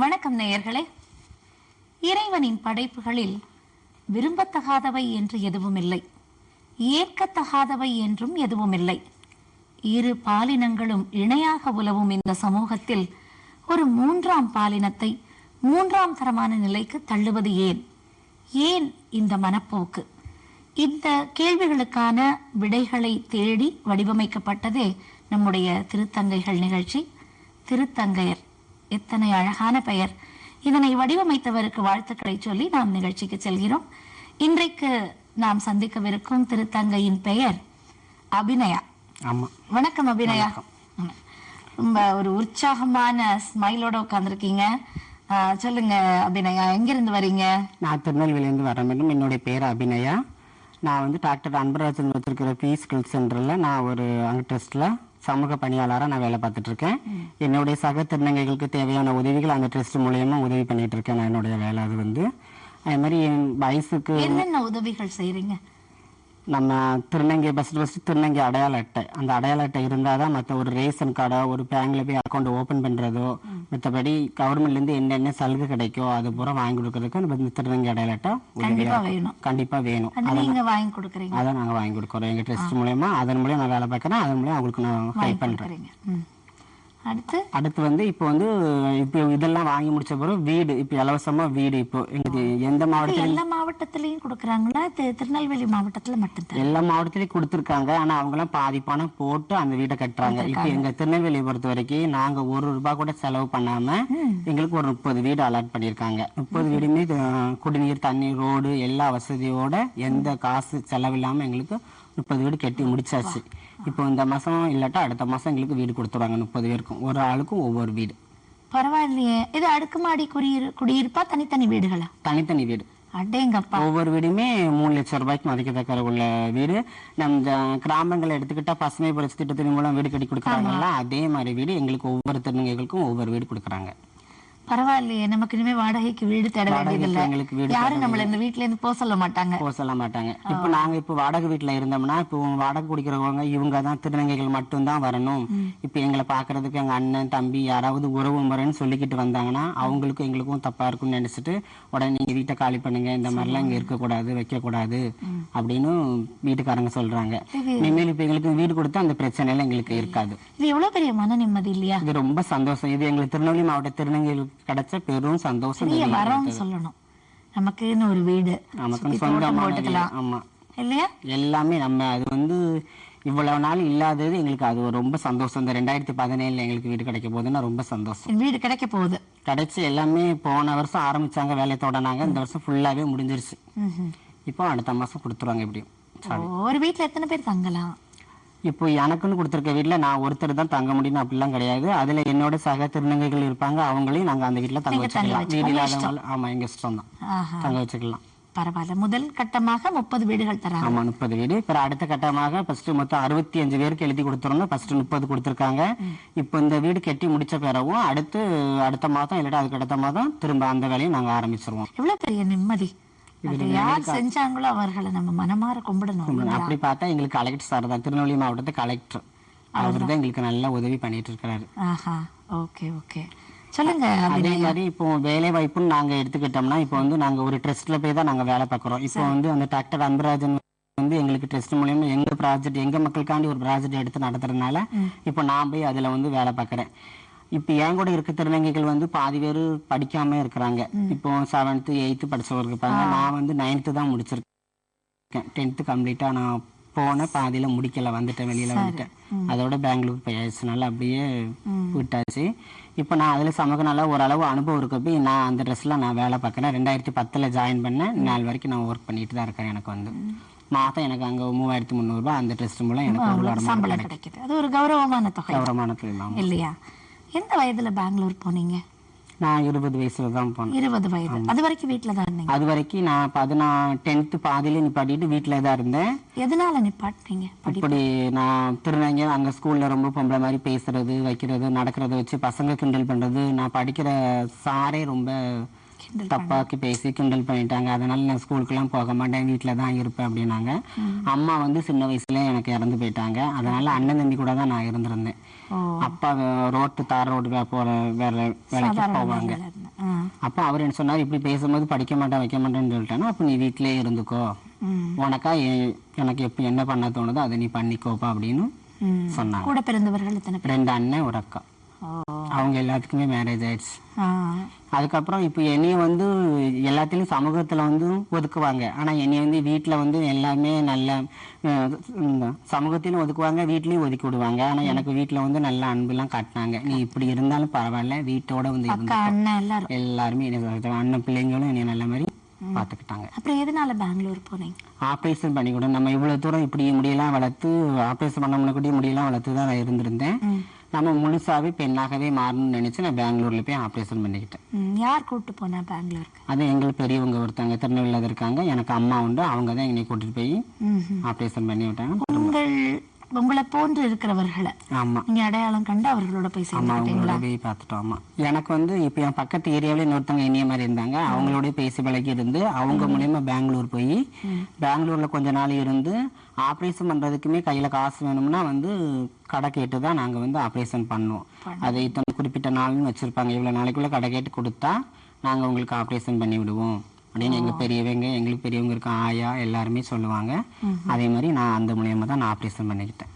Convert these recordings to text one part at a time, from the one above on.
வணக்கம் நேயர்களே. இறைவனின் படைப்புகளில் விரும்பத்தகாதவை என்று எதுவும் இல்லை, ஏற்கத்தகாதவை என்றும் எதுவும் இல்லை. இரு பாலினங்களும் இணையாக உலவும் இந்த சமூகத்தில் ஒரு மூன்றாம் பாலினத்தை மூன்றாம் தரமான நிலைக்கு தள்ளுவது ஏன்? ஏன் இந்த மனப்போக்கு? இந்த கேள்விகளுக்கான விடைகளை தேடி வடிவமைக்கப்பட்டதே நம்முடைய திருத்தங்கைகள் நிகழ்ச்சி. திருத்தங்கையர், எத்தனை அழகான பெயர்! இதனை வடிவமைத்தவருக்கு வாழ்த்துக்களை சொல்லி நாம் நிகழ்ச்சிக்கு செல்கிறோம். இன்றைக்கு நாம் சந்திக்கவிருக்கும் திருத்தங்கையின் பெயர் அபிநயா. வணக்கம் அபிநயா. ரொம்ப ஒரு உற்சாகமான ஸ்மைலோட உட்கார்ந்துருக்கீங்க. சொல்லுங்க அபிநயா, எங்கிருந்து வரீங்க? நான் திருநெல்வேலியிலிருந்து வர வேண்டும். என்னுடைய பேர் அபிநயா. நான் வந்து டாக்டர் அன்பராஜன் வச்சிருக்கிற பீஸ் ஸ்கில் சென்டர்ல நான் ஒரு அங்க டெஸ்ட்ல சமூக பணியாளராக நான் வேலை பார்த்துட்டு இருக்கேன். என்னுடைய சக திருநங்கைகளுக்கு தேவையான உதவிகள் அந்த ட்ரஸ்ட் மூலயமா உதவி பண்ணிட்டு இருக்கேன். நான் என்னுடைய வேலை அது வந்து அதே மாதிரி என் வயசுக்கு என்னென்ன உதவிகள் செய்றீங்க? நம்ம திருநங்கை ஃபர்ஸ்ட் திருநங்கை அடையாள அட்டை, அந்த அடையாள அட்டை இருந்தால் தான் மற்ற ஒரு ரேஷன் கார்டோ ஒரு பேங்க்ல போய் அக்கௌண்ட் ஓப்பன் பண்ணுறதோ மற்றபடி கவர்மெண்ட்லேருந்து என்னென்ன சலுகை கிடைக்கோ அது பூரா வாங்கி கொடுக்கறதுக்கு நம்ம திருநங்கை அடையாள அட்டை கண்டிப்பாக வேணும். அதை நாங்கள் வாங்கி கொடுக்குறோம் எங்கள் ட்ரஸ்ட் மூலயமா. அதன் மூலியம் நான் வேலை பார்க்குறேன். அதன் மூலியம் அவங்களுக்கு நான் ஹெல்ப் பண்ணுறேன். அடுத்து வந்து இப்போ இதெல்லாம் வாங்கி முடிச்ச பிறகு வீடு இப்போ இலவசமா வீடு இப்போ எந்த மாவட்டத்தில் எல்லா மாவட்டத்திலையும் கொடுக்குறாங்களா? திருநெல்வேலி மாவட்டத்துல மட்டும் எல்லா மாவட்டத்திலையும் கொடுத்துருக்காங்க. ஆனா அவங்க எல்லாம் பாதி பணம் போட்டு அந்த வீட்டை கட்டுறாங்க. இப்போ எங்க திருநெல்வேலியை பொறுத்த வரைக்கும் நாங்க ₹1 கூட செலவு பண்ணாம எங்களுக்கு ஒரு 30 வீடு அலாட் பண்ணிருக்காங்க. 30 வீடுமே குடிநீர், தண்ணி, ரோடு எல்லா வசதியோட எந்த காசு செலவில்லாம எங்களுக்கு 30 வீடு கட்டி முடிச்சாச்சு. இப்போ இந்த மாசம் இல்லாட்டா அடுத்த மாசம் எங்களுக்கு வீடு கொடுத்துருவாங்க. 30 பேருக்கும் ஒரு ஆளுக்கும் ஒவ்வொரு வீடு. பரவாயில்லையே. இது அடுக்குமாடி குடியிருப்பா தனித்தனி வீடுகளா? தனித்தனி வீடு. அடேங்கப்பா. ஒவ்வொரு வீடுமே ₹3 லட்சம் மதிக்கத்தக்க உள்ள வீடு. நம்ம கிராமங்களை எடுத்துக்கிட்டா பசுமை புரட்சி திட்டத்தின் மூலம் வீடு கட்டி கொடுக்குறாங்கல்ல, அதே மாதிரி வீடு எங்களுக்கு ஒவ்வொரு திருநங்கைகளுக்கும் ஒவ்வொரு வீடு கொடுக்குறாங்க. பரவாயில்லையே. நமக்கு இனிமே வாடகைக்கு வீடு தேட வேண்டியதில்லை. யாரும் நம்மள இந்த வீட்டுல இருந்து போக சொல்ல மாட்டாங்க. இப்ப நாங்க இப்ப வாடகை வீட்டுல இருந்தோம்னா இப்போ வாடகை குடிக்கிறவங்க இவங்க தான் திருநங்கைகள் மட்டும்தான் வரணும். இப்ப எங்களை பாக்குறதுக்கு எங்க அண்ணன் தம்பி யாராவது உறவு முறைன்னு சொல்லிக்கிட்டு வந்தாங்கன்னா அவங்களுக்கும் எங்களுக்கும் தப்பா இருக்கும்னு நினைச்சிட்டு உடனே நீங்க வீட்டை காலி பண்ணுங்க, இந்த மாதிரிலாம் இங்க இருக்கக்கூடாது, வைக்க கூடாது அப்படின்னு வீட்டுக்காரங்க சொல்றாங்க. இனிமேல் இப்ப எங்களுக்கு வீடு கொடுத்தா அந்த பிரச்சனை எல்லாம் எங்களுக்கு இருக்காது. இது எவ்வளவு பெரிய மன நிம்மதி இல்லையா? இது ரொம்ப சந்தோஷம். இது எங்களுக்கு திருநெல்வேலி மாவட்ட திருநங்கைகள் கிடைச்ச பெரும் சந்தோஷம். சொல்லணும் நமக்கு ஒரு வீடு இல்லையா? எல்லாமே நம்ம அது வந்து இவ்வளவு நாள் இல்லாதது எங்களுக்கு அது ரொம்ப சந்தோஷம். இந்த 2017 எங்களுக்கு வீடு கிடைக்க போகுதுன்னா ரொம்ப சந்தோஷம். வீடு கிடைக்க போகுது. கிடைச்சு எல்லாமே போன வருஷம் ஆரம்பிச்சாங்க, வேலையை தொடனாங்க. இந்த வருஷம் ஃபுல்லாவே முடிஞ்சிருச்சு. இப்போ அடுத்த மாசம் கொடுத்துருவாங்க. எப்படியும் ஒரு வீட்டுல எத்தனை பேர் தங்கலாம்? இப்போ எனக்குன்னு கொடுத்துருக்க வீட்டுல நான் ஒருத்தர் தான் தங்க முடியும் அப்படிலாம் கிடையாது. அதுல என்னோட சக திருநங்கைகள் இருப்பாங்க, அவங்களையும் நாங்க அந்த வீட்டுல தங்க வச்சுக்கலாம். வீடு இல்லாதவங்க ஆமா எங்க இஷ்டம் தான் தங்க வச்சுக்கலாம். பரவாயில்ல. முதல் கட்டமாக 30 வீடுகள் தராங்க. ஆமா 30 வீடு. அப்புறம் அடுத்த கட்டமாக ஃபர்ஸ்ட் மொத்தம் 65 பேருக்கு எழுதி கொடுத்துருந்தோம். ஃபர்ஸ்ட் 30 கொடுத்துருக்காங்க. இப்போ இந்த வீடு கட்டி முடிச்ச பிறகும் அடுத்த மாதம் இல்லாட்டி அதுக்கு அடுத்த மாதம் திரும்ப அந்த வேலையை நாங்க ஆரம்பிச்சிருவோம். எவ்வளவு பெரிய நிம்மதி. யார் செஞ்சாங்களோ அவர்களை நம்ம மனமாற கும்பிடணும். அப்படி பார்த்தா எங்களுக்கு கலெக்டர் சார் தான், திருநெல்வேலி மாவட்டத்து கலெக்டர். அவர் தான் எங்களுக்கு நல்லா உதவி பண்ணிட்டு இருக்காரு. ஓகே ஓகே சொல்லுங்க. அதே மாதிரி இப்போ வேலை வாய்ப்புன்னு நாங்க எடுத்துக்கிட்டோம்னா, இப்போ வந்து நாங்க ஒரு ட்ரஸ்ட்ல போய் தான் நாங்க வேலை பார்க்குறோம். இப்போ வந்து அந்த டாக்டர் அன்பராஜன் வந்து எங்களுக்கு ட்ரஸ்ட் மூலியமா எங்க ப்ராஜெக்ட் எங்க மக்களுக்காண்டி ஒரு ப்ராஜெக்ட் எடுத்து நடத்துறதுனால இப்போ நான் போய் அதுல வந்து வேலை பார்க்குறேன். இப்போ என் கூட இருக்க திருநங்கைகள் வந்து பாதி பேர் படிக்காம இருக்கிறாங்க. இப்போ 7th 8th படிச்சவங்க இருப்பாங்க. நான் வந்து 9th தான் முடிச்சிருக்கேன். 10th கம்ப்ளீட்டா நான் போன பாதியில முடிக்கல, வந்துட்டேன், வெளியில வந்துட்டேன். அதோட பெங்களூர் போயாச்சுனால அப்படியே விட்டாச்சு. இப்போ நான் அதில் சமூக நல்லா ஓரளவு அனுபவம் இருக்கப்போ நான் அந்த ட்ரெஸ்ல நான் வேலை பார்க்குறேன். 2010 ஜாயின் பண்ணேன். நாள் வரைக்கும் நான் ஒர்க் பண்ணிட்டு தான் இருக்கேன். எனக்கு வந்து மாதம் எனக்கு அங்கே 3300 ரூபாய் அந்த ட்ரெஸ்ட் மூலம் எனக்கு சம்பளம் கிடைக்குது. அது ஒரு கௌரவமான தொகை. கௌரவமான தொகை இல்லையா? எந்த வயதுல பெங்களூர் போனீங்க? நான் 20 வயசுல தான் போனேன். 20 வயது. அது வரைக்கும் வீட்டுல தான் இருந்தீங்க? அது வரைக்கும் நான் 10th பாதியில நிப்பாட்டிட்டு வீட்டுல தான் இருந்தேன். எதனால நிப்பாட்டினீங்க? இப்படி நான் திருநங்கை அங்க ஸ்கூல்ல ரொம்ப பொம்பளை மாதிரி பேசுறது வைக்கிறது நடக்கிறத வச்சு பசங்க கிண்டல் பண்றது, நான் படிக்கிற சாரே ரொம்ப தப்பாக்கி பேசி கிண்டல் பண்ணிட்டாங்க. அதனால நான் ஸ்கூலுக்குலாம் போக மாட்டேன், வீட்டுல தான் இருப்பேன் அப்படின்னாங்க. அம்மா வந்து சின்ன வயசுல எனக்கு இறந்து போயிட்டாங்க. அதனால அண்ணன் தம்பி கூட தான் நான் இருந்திருந்தேன். அப்பா தார் ரோடு போற வேலைக்கு போவாங்க. அப்ப அவர் என்ன சொன்னார், இப்படி பேசும்போது படிக்க மாட்டேன் வைக்க மாட்டேன்னு சொல்லிட்டேன்னா அப்ப நீ வீட்டிலேயே இருந்துக்கோ, உனக்கா எனக்கு எப்ப என்ன பண்ண தோணுதோ அதை நீ பண்ணிக்கோப்பா அப்படின்னு சொன்னாங்க. கூட பிறந்தவர்கள் 2 அண்ணன் ஒரு அக்கா. அவங்க எல்லாத்துக்குமே மேரேஜ் ஆயிடுச்சு. அதுக்கப்புறம் இப்போ என்னைய வந்து எல்லாத்திலும் சமூகத்துல வந்து ஒதுக்குவாங்க. ஆனா என்னைய வந்து வீட்டுல வந்து எல்லாமே நல்ல சமூகத்திலும் ஒதுக்குவாங்க, வீட்லயும் ஒதுக்கி விடுவாங்க. ஆனா எனக்கு வீட்டுல வந்து நல்ல அன்புலாம் காட்டினாங்க. நீ இப்படி இருந்தாலும் பரவாயில்ல, வீட்டோட வந்து எல்லாருமே அண்ணன் பிள்ளைங்களும் என்னைய நல்ல மாதிரி பாத்துக்கிட்டாங்க. அப்புறம் எதனால பெங்களூர் போனீங்க? ஆப்ரேஷன் பண்ணி கூட நம்ம இவ்வளவு தூரம் இப்படி முடியெல்லாம் வளர்த்து ஆப்ரேஷன் பண்ண முன்னாடி முடியெல்லாம் வளர்த்து தான் நான் இருந்திருந்தேன். நம்ம முழுசாவே பெண்ணாகவே மாறணும்னு நினைச்சு நான் பெங்களூர்ல போய் ஆப்ரேஷன் பண்ணிக்கிட்டேன். யார் கூட்டு போனா பெங்களூருக்கு? அது எங்களுக்கு பெரியவங்க ஒருத்தவங்க திருநெல்வேலியில இருக்காங்க, எனக்கு அம்மா உண்டு, அவங்க தான் என்னை கூட்டிட்டு போய் ஆப்ரேஷன் பண்ணி விட்டாங்க. உங்களை போன்று இருக்கிறவர்களை நீங்க அடையாளம் கண்டு அவர்களோட போய் பார்த்துட்டோம். ஆமா, எனக்கு வந்து இப்ப என் பக்கத்து ஏரியாவில இன்னொருத்தவங்க என்னைய மாதிரி இருந்தாங்க. அவங்களோட பேசி பழகி இருந்து அவங்க மூலியமா பெங்களூர் போய் பெங்களூர்ல கொஞ்ச நாள் இருந்து ஆப்ரேஷன் பண்றதுக்குமே கையில காசு வேணும்னா வந்து கடை கேட்டு தான் நாங்க வந்து ஆப்ரேஷன் பண்ணுவோம். அதை இத்தனை குறிப்பிட்ட நாள்னு வச்சிருப்பாங்க, இவ்வளவு நாளைக்குள்ள கடை கேட்டு கொடுத்தா நாங்க உங்களுக்கு ஆப்ரேஷன் பண்ணி விடுவோம் அப்படின்னு எங்க பெரியவங்க எங்களுக்கு பெரியவங்க இருக்க ஆயா எல்லாருமே சொல்லுவாங்க. அதே மாதிரி நான் அந்த மூலியமா தான் நான் ஆப்ரேஷன் பண்ணிக்கிட்டேன்.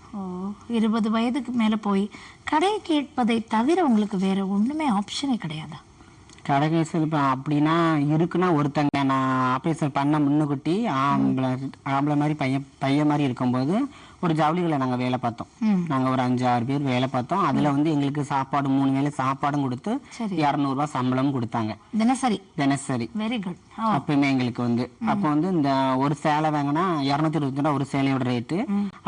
20 வயதுக்கு மேல போய் கடை கேட்பதை தவிர உங்களுக்கு வேற ஒண்ணுமே ஆப்ஷனே கிடையாதா? கடை கேஸ் அப்படின்னா இருக்குன்னா ஒருத்தங்க நான் ஆப்ரேஷன் பண்ண முன்னுக்குட்டி ஆம்பளை மாதிரி பையன் மாதிரி இருக்கும்போது ஒரு ஜவுளிகளை நாங்க வேலை பார்த்தோம். நாங்க ஒரு 5-6 பேர் வேலை பார்த்தோம். அதுல வந்து எங்களுக்கு சாப்பாடு 3 வேளை சாப்பாடும் கொடுத்து 200 ரூபாய் சம்பளம் கொடுத்தாங்க தினசரி. Very good. அப்பயுமே எங்களுக்கு வந்து அப்ப வந்து இந்த ஒரு சேலை வாங்கினா 220 ரூபாய் ஒரு சேலையோட ரேட்டு.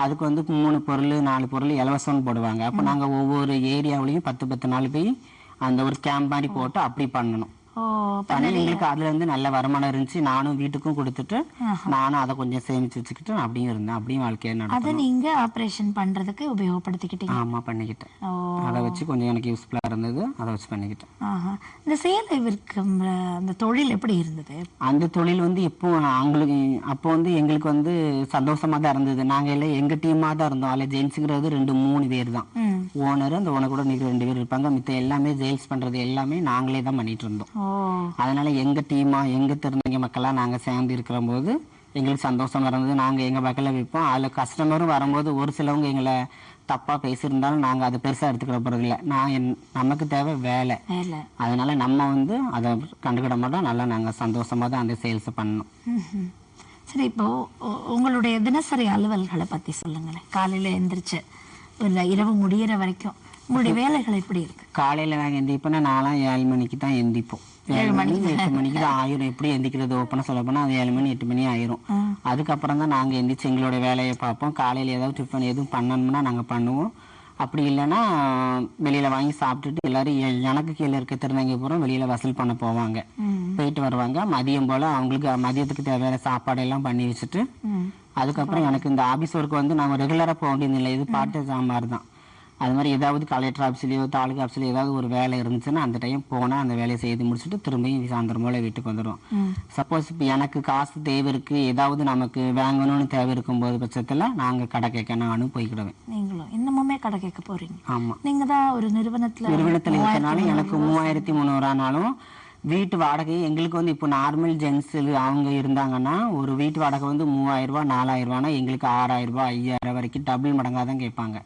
அதுக்கு வந்து 3 பொருள் 4 பொருள் இலவசம்னு போடுவாங்க. அப்ப நாங்க ஒவ்வொரு ஏரியாவிலையும் 10 நாள் போய் அந்த ஒரு கேம்ப் மாதிரி போட்டு அப்படி பண்ணணும். எங்களுக்கு அதுல இருந்து நல்ல வருமானம் இருந்துச்சு. நானும் வீட்டுக்கும் கொடுத்துட்டு நானும் அதை கொஞ்சம் சேமிச்சு வச்சுக்கிட்டு அப்படியும் இருந்தேன். அப்படியும் வாழ்க்கையை நடத்த நீங்க ஆபரேஷன் பண்றதுக்கு உபயோகப்படுத்திக்கிட்டீங்க? ஆமா, பண்ணிக்கிட்டேன். அதை வச்சு கொஞ்சம் எனக்கு யூஸ்ஃபுல்லா இருந்தது, அதை வச்சு பண்ணிக்கிட்டேன். இந்த சேலை விற்கும் அந்த தொழில் எப்படி இருந்தது? அந்த தொழில் வந்து இப்போ அப்போ வந்து எங்களுக்கு வந்து சந்தோஷமா தான் இருந்தது. நாங்க எல்லாம் எங்க டீமா தான் இருந்தோம். அதுல ஜெயின்ஸுங்கிறது 2-3 பேர் தான். ஓனர், அந்த ஓனர் கூட 2 பேர் இருப்பாங்க. மித்த எல்லாமே ஜெயில்ஸ் பண்றது எல்லாமே நாங்களே தான் பண்ணிட்டு இருந்தோம். அதனால எங்க டீமா எங்க திருநங்கை மக்களா நாங்க சேர்ந்து இருக்கிற போது எங்களுக்கு சந்தோஷம் இருந்தது. நாங்க எங்க பக்கத்துல விற்போம். அதுல கஸ்டமரும் வரும்போது ஒரு சிலவங்க எங்களை தப்பா பேசியிருந்தாலும் நாங்க அதை பெருசா எடுத்துக்கிற போறது இல்லை. நமக்கு தேவை வேலை, அதனால நம்ம வந்து அதை கண்டுக்கிட மாட்டோம். நல்லா நாங்க சந்தோஷமா தான் அந்த சேல்ஸ் பண்ணணும். சரி, இப்போ உங்களுடைய தினசரி அலுவல்களை பத்தி சொல்லுங்களேன். காலையில எந்திரிச்சு இரவு முடியிற வரைக்கும் உங்களுடைய வேலைகள் எப்படி இருக்கு? காலையில நாங்க எந்திரிப்போம்னா 7 மணிக்கு தான் எந்திப்போம். 7 மணி 8 மணிக்கு தான் ஆயிரும். எப்படி எந்திக்கிறது ஓப்பனா சொல்ல போனா அது 7 மணி 8 மணி ஆயிரும். அதுக்கப்புறம் தான் நாங்க எந்திரிச்சு எங்களோட வேலையை பார்ப்போம். காலையில ஏதாவது டிஃபன் எதுவும் பண்ணணும்னா நாங்க பண்ணுவோம். அப்படி இல்லைன்னா வெளியில வாங்கி சாப்பிட்டுட்டு எல்லாரும் எனக்கு கீழே இருக்க திருநங்கைபுரம் வெளியில வசூல் பண்ண போவாங்க. போயிட்டு வருவாங்க. மதியம் போல அவங்களுக்கு மதியத்துக்கு தேவையான சாப்பாடு எல்லாம் பண்ணி வச்சுட்டு அதுக்கப்புறம் எனக்கு இந்த ஆபீஸ் ஒர்க் வந்து நாங்கள் ரெகுலரா போக வேண்டியதில்லை. இது பாட்டு சாம்பார் தான். அது மாதிரி ஏதாவது கலெக்டர் ஆஃபீஸ்லையோ தாலுகா ஆஃபீஸ்லையோ ஏதாவது ஒரு வேலை இருந்துச்சுன்னா அந்த டைம் போனால் அந்த வேலையை செய்து முடிச்சுட்டு திரும்பியும் சாயந்தரம் போல வீட்டுக்கு வந்துடும். சப்போஸ் இப்போ எனக்கு காசு தேவை இருக்கு, ஏதாவது நமக்கு வாங்கணும்னு தேவை இருக்கும்போது பட்சத்தில் நாங்கள் கடை கேட்க நானும் போய்க்கிடுவேன். நீங்களும் இன்னமுமே கடை கேட்க போறீங்க? ஆமாம். நீங்க தான் ஒரு நிறுவனத்தில் இருக்கிறனால எனக்கு 3300 ஆனாலும் வீட்டு வாடகை எங்களுக்கு வந்து இப்போ நார்மல் ஜென்ஸ் அவங்க இருந்தாங்கன்னா ஒரு வீட்டு வாடகை வந்து 3000 ரூபாய் 4000 ரூபானா எங்களுக்கு 6000 ரூபாய் 5000 வரைக்கும் டபுள் மடங்காக தான் கேட்பாங்க.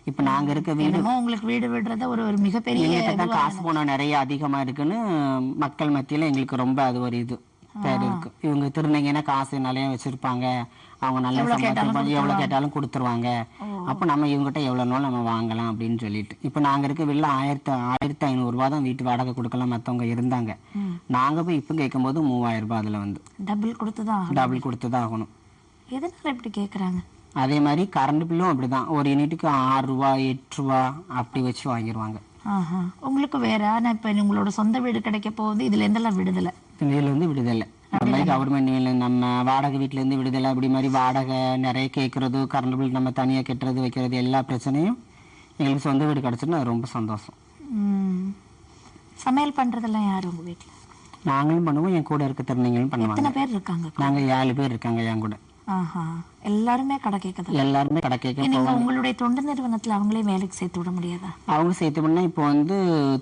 இப்ப நாங்க இருக்க வீடு உங்களுக்கு வீடு விடுறத ஒரு மிகப்பெரிய காசு போன நிறைய அதிகமா இருக்குன்னு மக்கள் மத்தியில எங்களுக்கு ரொம்ப அது ஒரு இது பேர் இருக்கு. இவங்க திருநங்கைன்னா காசு நிறைய வச்சிருப்பாங்க, அவங்க நல்லா சம்பாதிப்பாங்க, எவ்வளவு கேட்டாலும் கொடுத்துருவாங்க. அப்ப நம்ம இவங்ககிட்ட எவ்வளவு நாள் நம்ம வாங்கலாம் அப்படின்னு சொல்லிட்டு இப்ப நாங்க இருக்க வீட்டுல 1500 ரூபாய் தான் வீட்டு வாடகை கொடுக்கலாம். மத்தவங்க இருந்தாங்க. நாங்க போய் இப்ப கேட்கும் போது 3000 ரூபாய் அதுல வந்து டபுள் கொடுத்துதான் ஆகணும். எதனால இப்படி கேக்குறாங்க? அதே மாதிரி கரண்ட் பில்லும் அப்படிதான். ஒரு யூனிட்டுக்கு 6 ரூபாய் 8 ரூபாய் அப்படி வச்சு வாங்கிடுவாங்க. உங்களுக்கு வேற இப்ப உங்களோட சொந்த வீடு கிடைக்க போகுது, இதுல இருந்தெல்லாம் விடுதலை? இதுல இருந்து விடுதலை. கவர்மெண்ட் நம்ம வாடகை வீட்டுல இருந்து விடுதலை. அப்படி மாதிரி வாடகை நிறைய கேட்கறது, கரண்ட் பில் நம்ம தனியா கட்டுறது வைக்கிறது எல்லா பிரச்சனையும் எங்களுக்கு சொந்த வீடு கிடைச்சுன்னா அது ரொம்ப சந்தோஷம். சமையல் பண்றதெல்லாம் யாரு உங்க வீட்டுல? நாங்களும் பண்ணுவோம், என் கூட இருக்க திருநங்கைகளும் பண்ணுவாங்க. எத்தனை பேர் இருக்காங்க? நாங்க 7 பேர் இருக்காங்க என் கூட. எல்லாருமே கடை கேட்கறது? எல்லாருமே கடை கேட்க. நீங்க உங்களுடைய தொண்டு நிறுவனத்துல அவங்களே வேலைக்கு சேர்த்து விட முடியாதா? அவங்க சேர்த்து பண்ணா இப்போ வந்து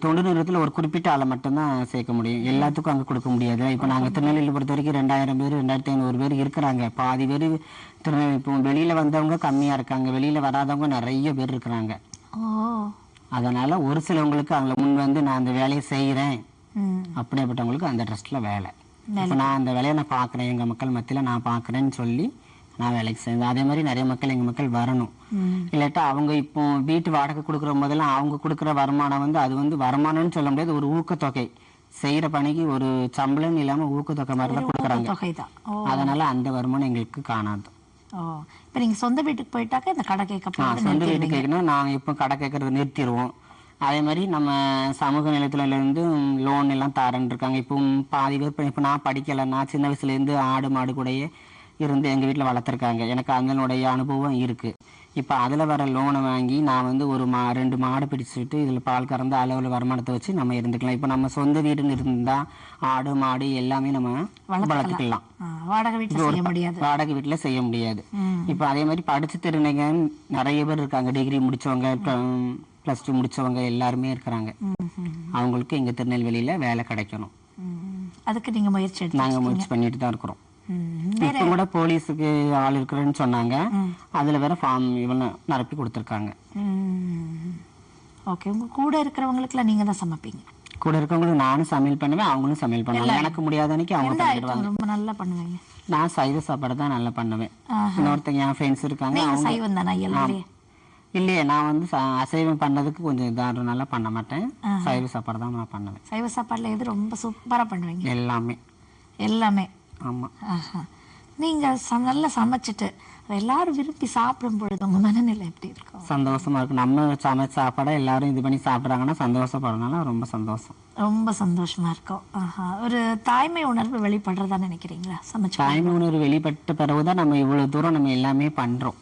தொண்டு நிறுவனத்துல ஒரு குறிப்பிட்ட ஆளை மட்டும்தான் சேர்க்க முடியும், எல்லாத்துக்கும் அங்க கொடுக்க முடியாது. இப்போ நாங்க திருநெல்வேலி பொறுத்த வரைக்கும் 2000 பேர் 2500 பேர் இருக்கிறாங்க. பாதி பேர் திருநெல்வேலி இப்போ வெளியில வந்தவங்க கம்மியா இருக்காங்க, வெளியில வராதவங்க நிறைய பேர் இருக்கிறாங்க. அதனால ஒரு சிலவங்களுக்கு அதுல முன் வந்து நான் அந்த வேலையை செய்யறேன் அப்படிப்பட்டவங்களுக்கு அந்த ட்ரஸ்ட்ல வேலை. இப்போ நான் அந்த வேலையை நான் பாக்குறேன், எங்க மக்கள் மத்தியில நான் பாக்குறேன்னு சொல்லி நான் வேலைக்கு சேர்ந்தேன். அதே மாதிரி நிறைய மக்கள் எங்க மக்கள் வரணும். இல்லாட்டா அவங்க இப்போ வீட்டு வாடகை கொடுக்குற போதெல்லாம் அவங்க கொடுக்குற வருமானம் வந்து அது வந்து வருமானம்னு சொல்ல முடியாது, ஒரு ஊக்கத்தொகை. செய்யற பணிக்கு ஒரு சம்பளம் இல்லாம ஊக்கத்தொகை மாதிரி தான் கொடுக்குறாங்க. அதனால அந்த வருமானம் எங்களுக்கு காணாது. இப்ப நீங்க சொந்த வீட்டுக்கு போயிட்டாக்க இந்த கடை கேட்க சொந்த வீட்டுக்கு கேட்கணும். நாங்க இப்போ கடை கேட்கறத நிறுத்திடுவோம். அதே மாதிரி நம்ம சமூக நிலையத்துல இருந்து லோன் எல்லாம் தரேன்னு இருக்காங்க. இப்போ பாதி பேர் இப்போ நான் படிக்கலை, நான் சின்ன வயசுல இருந்து ஆடு மாடு கூடயே இருந்து எங்கள் வீட்டில் வளர்த்துருக்காங்க, எனக்கு அதனுடைய அனுபவம் இருக்குது. இப்போ அதில் வர லோனை வாங்கி நான் வந்து ஒரு 2 மாடு பிடிச்சிட்டு இதில் பால் கறந்து அளவில் வருமானத்தை வச்சு நம்ம இருந்துக்கலாம். இப்போ நம்ம சொந்த வீடுன்னு இருந்தால் ஆடு மாடு எல்லாமே நம்ம வளர்த்துக்கலாம். வாடகை வீட்டில் செய்ய முடியாது. இப்போ அதே மாதிரி படிச்சு திருநங்க நிறைய பேர் இருக்காங்க, டிகிரி முடிச்சவங்க +2 முடிச்சவங்க எல்லாருமே இருக்கிறாங்க. அவங்களுக்கு எங்க திருநெல்வேலியில வேலை கிடைக்கணும். அதுக்கு நீங்க நாங்க முயற்சி பண்ணிட்டு தான் இருக்கிறோம். இப்ப கூட போலீஸுக்கு ஆள் இருக்கிறேன்னு சொன்னாங்க, அதுல வேற ஃபார்ம் இவங்க நிரப்பி கொடுத்துருக்காங்க. ஓகே. உங்க கூட இருக்கிறவங்களுக்கு நீங்க தான் சமைப்பீங்க? கூட இருக்கவங்களுக்கு நானும் சமையல் பண்ணுவேன், அவங்களும் சமையல் பண்ணுவாங்க. எனக்கு முடியாத அன்னைக்கு அவங்க பண்ணிடுவாங்க. ரொம்ப நல்லா பண்ணுவீங்க. நான் சைவ சாப்பாடு தான் நல்லா பண்ணுவேன். இன்னொருத்தங்க என் ஃப்ரெண்ட்ஸ் இருக்காங்க. சைவம் தானா? இல்லையே, நான் வந்து அசைவம் பண்ணதுக்கு கொஞ்சம் இதாக நல்லா பண்ண மாட்டேன். சைவ சாப்பாடு தான் நான் பண்ணுவேன். சைவ சாப்பாடுல எது ரொம்ப சூப்பரா பண்ணுவீங்க? எல்லாமே. ஆமா. நீங்க நல்லா சமைச்சிட்டு எல்லாரும் விரும்பி சாப்பிடும் பொழுது உங்க மனநிலை எப்படி இருக்கும்? சந்தோஷமா இருக்கும். நம்ம சமைச்ச சாப்பாடை எல்லாரும் இது பண்ணி சாப்பிடுறாங்கன்னா சந்தோஷப்படுறதுனால ரொம்ப சந்தோஷம். ரொம்ப சந்தோஷமா இருக்கும். ஒரு தாய்மை உணர்வு வெளிப்படுறதா நினைக்கிறீங்களா? சமைச்சு தாய்மை உணர்வு வெளிப்பட்ட பிறகுதான் நம்ம இவ்வளவு தூரம் நம்ம எல்லாமே பண்றோம்.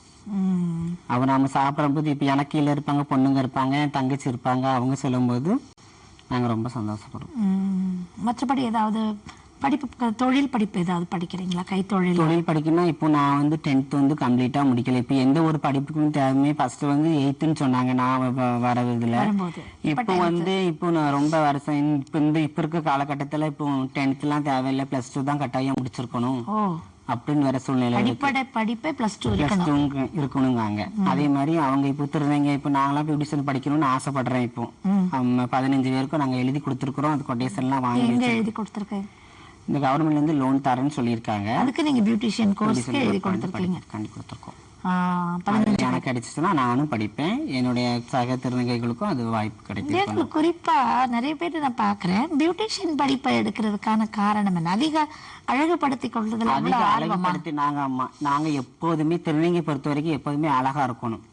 அவங்க நம்ம சாப்பிடும்போது இப்ப எனக்கு கீழே இருப்பாங்க, பொண்ணுங்க இருப்பாங்க, தங்கச்சி இருப்பாங்க, அவங்க சொல்லும் போது நாங்க ரொம்ப சந்தோஷப்படுறோம். மற்றபடி ஏதாவது படிப்பு, தொழில் படிப்பு ஏதாவது படிக்கிறீங்களா? தொழில் படிக்கணும்னா இப்போ நான் வந்து 10th வந்து கம்ப்ளீட்டா முடிக்கல. இப்போ எந்த ஒரு படிப்புக்கும் தேவையுமே ஃபர்ஸ்ட் வந்து 8ன்னு சொன்னாங்க நான் வரதுல. இப்போ நான் ரொம்ப வருஷம் இப்ப இருக்க காலகட்டத்துல இப்போ 10th எல்லாம் தேவையில்லை, +2 தான் கட்டாயம் முடிச்சிருக்கணும் அப்படின்னு வேற சூழ்நிலை. படிப்பே +2 இருக்கணுங்க. அதே மாதிரி அவங்க இப்போ திருநங்க இப்போ நாங்களாம் பியூட்டிஷியன் படிக்கணும்னு ஆசைப்படுறேன். இப்போ 15 பேருக்கும் நாங்க எழுதி கொடுத்துருக்கோம். அது கொட்டேஷன் எல்லாம் வாங்கி எழுதி கொடுத்துருக்கேன். இந்த கவர்மெண்ட்ல இருந்து லோன் தரேன்னு சொல்லியிருக்காங்க. அதுக்கு நீங்க பியூட்டிஷியன் கோர்ஸ்க்கு எழுதி கொடுத்துருக்கீங்க? கண்டி கொடுத்துருக்கோம். எனக்கு கிடைச்சிச்சுன்னா நானும் படிப்பேன், என்னுடைய சக திருநங்கைகளுக்கும் அது வாய்ப்பு கிடைக்கும். குறிப்பா நிறைய பேர் நான் பாக்குறேன் பியூட்டிஷியன் படிப்பை எடுக்கிறதுக்கான காரணம் என்ன? அதிக அழகுபடுத்தி கொள்றதுல அழகுபடுத்தி நாங்க எப்போதுமே திருநங்கை பொறுத்த வரைக்கும் எப்போதுமே அழகா இருக்கணும்.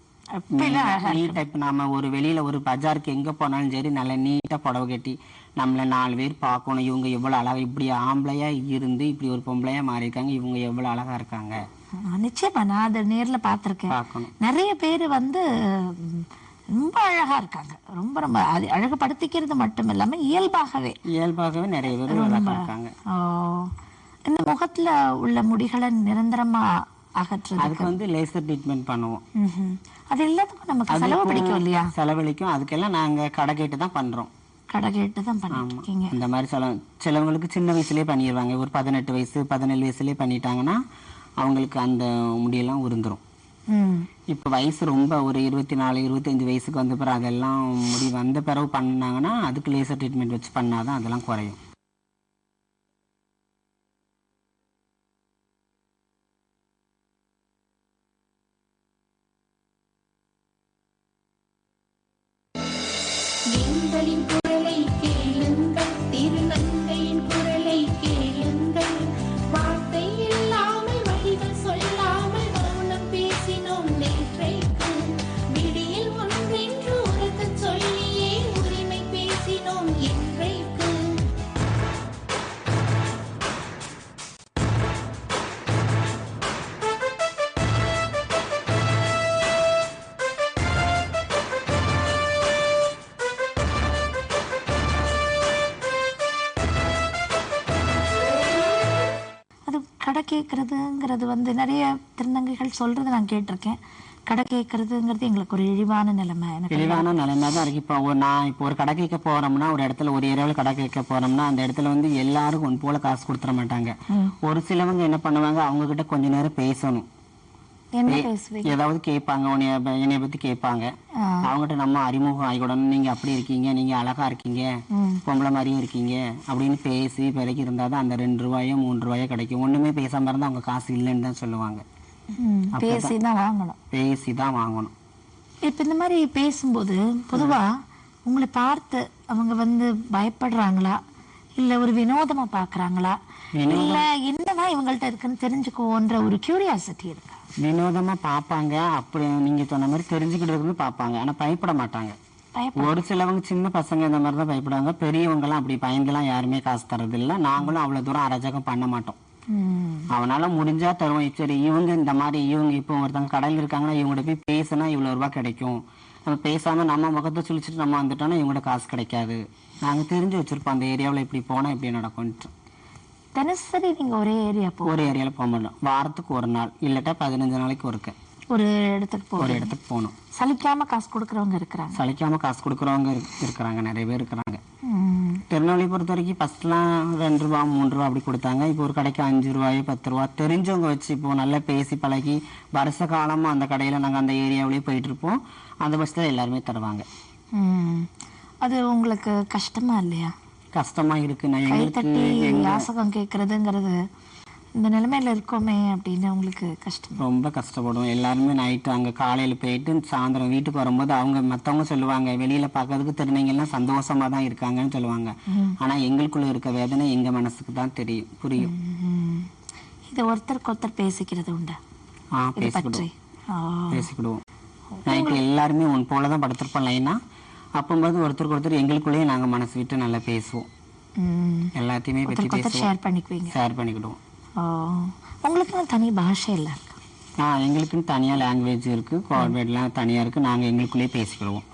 நீட்டா இப்ப நாம ஒரு வெளியில ஒரு பஜாருக்கு எங்க போனாலும் சரி நல்ல நீட்டா புடவை கட்டி நம்மள 4 பேர் பார்க்கணும். இவங்க எவ்வளவு அழகா இப்படி ஆம்பளையா இருந்து இப்படி ஒரு பொம்பளையா மாறி இருக்காங்க, இவங்க எவ்வளவு அழகா இருக்காங்க. நிச்சயமா நான் அதை நேர்ல பாத்திருக்கேன். நிறைய பேரு ரொம்ப அழகா இருக்காங்க. ரொம்ப ரொம்ப அழகுபடுத்திக்கிறது மட்டும் இல்லாம இயல்பாகவே நிறைய பேர் அழகா இருக்காங்க. இந்த முகத்துல உள்ள முடிகளை நிரந்தரமா அகற்றுறது அதுக்கு லேசர் ட்ரீட்மெண்ட் பண்ணுவோம். அது எல்லாத்துக்கும் நமக்கு செலவு பிடிக்கும் இல்லையா? செலவழிக்கும். அதுக்கெல்லாம் நாங்க கடை கேட்டு தான் பண்றோம். கடை கேட்டு தான் பண்ணிருக்கீங்க. இந்த மாதிரி சிலவங்களுக்கு சின்ன வயசுலயே பண்ணிடுவாங்க. ஒரு 18 வயசு 17 வயசுலயே பண்ணிட்டாங்கன்னா அவங்களுக்கு அந்த முடியெல்லாம் உருந்துரும். இப்ப வயசு ரொம்ப ஒரு 24 25 வயசுக்கு வந்த பிறகு அதெல்லாம் முடி வந்த பிறகு பண்ணாங்கன்னா அதுக்கு லேசர் ட்ரீட்மெண்ட் வச்சு பண்ணாதான் அதெல்லாம் குறையும். குரலை கேளுங்கள், திருநங்கையின் குரலை கேளுங்கள். வார்த்தை இல்லாமல் வழிகள் சொல்லாமல் மௌனம் பேசினோம் நேற்றைக்கு. விடியில் ஒன்றென்று உறக்க சொல்லியே உரிமை பேசினோம் என்றைக்கு. கடை கேட்கறதுங்கிறது நிறைய திருநங்கைகள் சொல்றது நான் கேட்டிருக்கேன். கடை கேட்கறதுங்கிறது எங்களுக்கு ஒரு இழிவான நிலைமை. இழிவான நிலைமை தான் இருக்கு. இப்போ ஒரு கடை கேட்க போறோம்னா, ஒரு இடத்துல ஒரு ஏரியாவில் கடை கேட்க போறோம்னா அந்த இடத்துல எல்லாரும் ஒன்று போல காசு கொடுத்துட மாட்டாங்க. ஒரு சிலவங்க என்ன பண்ணுவாங்க, அவங்க கிட்ட கொஞ்ச நேரம் பேசணும். ஏதாவது கேட்பாங்க, என்னைய பத்தி கேட்பாங்க. அவங்ககிட்ட நம்ம அறிமுகம் ஆகிக்கூடணும். நீங்க அப்படி இருக்கீங்க, நீங்க அழகா இருக்கீங்க, பொம்பளை மாதிரியும் இருக்கீங்க அப்படின்னு பேசி பிறகு இருந்தாதான் அந்த 2 ரூபாயோ 3 ரூபாயோ கிடைக்கும். ஒண்ணுமே பேசாம இருந்தா அவங்க காசு இல்லைன்னு தான் சொல்லுவாங்க. பேசிதான் வாங்கணும். இப்ப இந்த மாதிரி பேசும்போது பொதுவா உங்களை பார்த்து அவங்க பயப்படுறாங்களா, இல்ல ஒரு வினோதமா பாக்குறாங்களா, இல்ல என்னதான் இவங்கள்ட்ட இருக்குன்னு தெரிஞ்சுக்கோன்ற ஒரு கியூரியாசிட்டி இருக்கு? வினோதமா பாப்பாங்க. அப்படி நீங்க சொன்ன மாதிரி தெரிஞ்சுக்கிட்டு பாப்பாங்க. ஆனா பயப்பட மாட்டாங்க. ஒரு சிலவங்க சின்ன பசங்க இந்த மாதிரி தான் பயப்படுவாங்க. பெரியவங்க எல்லாம் அப்படி பயந்துலாம் யாருமே காசு தரது இல்லை. நாங்களும் அவ்வளவு தூரம் அராஜகம் பண்ண மாட்டோம். அவனால முடிஞ்சா தருவோம். சரி இவங்க இந்த மாதிரி இவங்க இப்போ ஒருத்தவங்க கடையில் இருக்காங்கன்னா இவங்கள்ட்ட போய் பேசினா இவ்வளவு ரூபாய் கிடைக்கும். நம்ம பேசாம நம்ம முகத்தை சுழிச்சுட்டு நம்ம வந்துட்டோம்னா இவங்கள்ட்ட காசு கிடைக்காது. நாங்க தெரிஞ்சு வச்சிருப்போம் அந்த ஏரியாவில் இப்படி போனா இப்படி நடக்கும்ட்டு. தினசரி நீங்க ஒரே ஏரியால போக மாட்டோம். வாரத்துக்கு ஒரு நாள் இல்லாட்டா 15 நாளைக்கு ஒரு இடத்துக்கு போகணும். சலிக்காம காசு கொடுக்கறவங்க இருக்கிறாங்க. நிறைய பேர் இருக்கிறாங்க. திருநெல்வேலி பொறுத்த வரைக்கும் ஃபர்ஸ்ட்லாம் 2 ரூபா 3 ரூபா அப்படி கொடுத்தாங்க. இப்போ ஒரு கடைக்கு 5 ரூபாயோ 10 ரூபா தெரிஞ்சவங்க வச்சு இப்போ நல்லா பேசி பழகி வருஷ காலமா அந்த கடையில நாங்க அந்த ஏரியாவிலேயே போயிட்டு இருப்போம். அந்த பட்சத்துல எல்லாருமே தருவாங்க. அது உங்களுக்கு கஷ்டமா இல்லையா? கஷ்டமா இருக்கு. யாசகம் கேட்கறதுங்கிறது இந்த நிலைமையில இருக்கோமே அப்படின்னு உங்களுக்கு கஷ்டம்? ரொம்ப கஷ்டப்படும். எல்லாருமே நைட்டு அங்க காலையில போயிட்டு சாயந்தரம் வீட்டுக்கு வரும்போது அவங்க மத்தவங்க சொல்லுவாங்க வெளியில பாக்கிறதுக்கு திருநங்கைகள் எல்லாம் சந்தோஷமா தான் இருக்காங்கன்னு சொல்லுவாங்க. ஆனா எங்களுக்குள்ள இருக்க வேதனை எங்க மனசுக்கு தான் புரியும். இது ஒருத்தருக்கு ஒருத்தர் பேசிக்கிறது உண்டா? பேசிக்கிடுவோம். நைட்டு எல்லாருமே ஒன் போலதான் படுத்திருப்போம் லைனா. அப்போது ஒருத்தருக்கு ஒருத்தர் எங்களுக்குள்ளேயே நாங்க மனசு விட்டு நல்லா பேசுவோம். எல்லாத்தையுமே பற்றி பேசுவோம், ஷேர் பண்ணிக்கிடுவோம். உங்களுக்கு தனி பாஷை இல்லை? எங்களுக்குன்னு தனியா லாங்குவேஜ் இருக்கு, கோட் வேர்ட்லாம் தனியா இருக்கு. நாங்க எங்களுக்குள்ளேயே பேசிக்கிடுவோம்.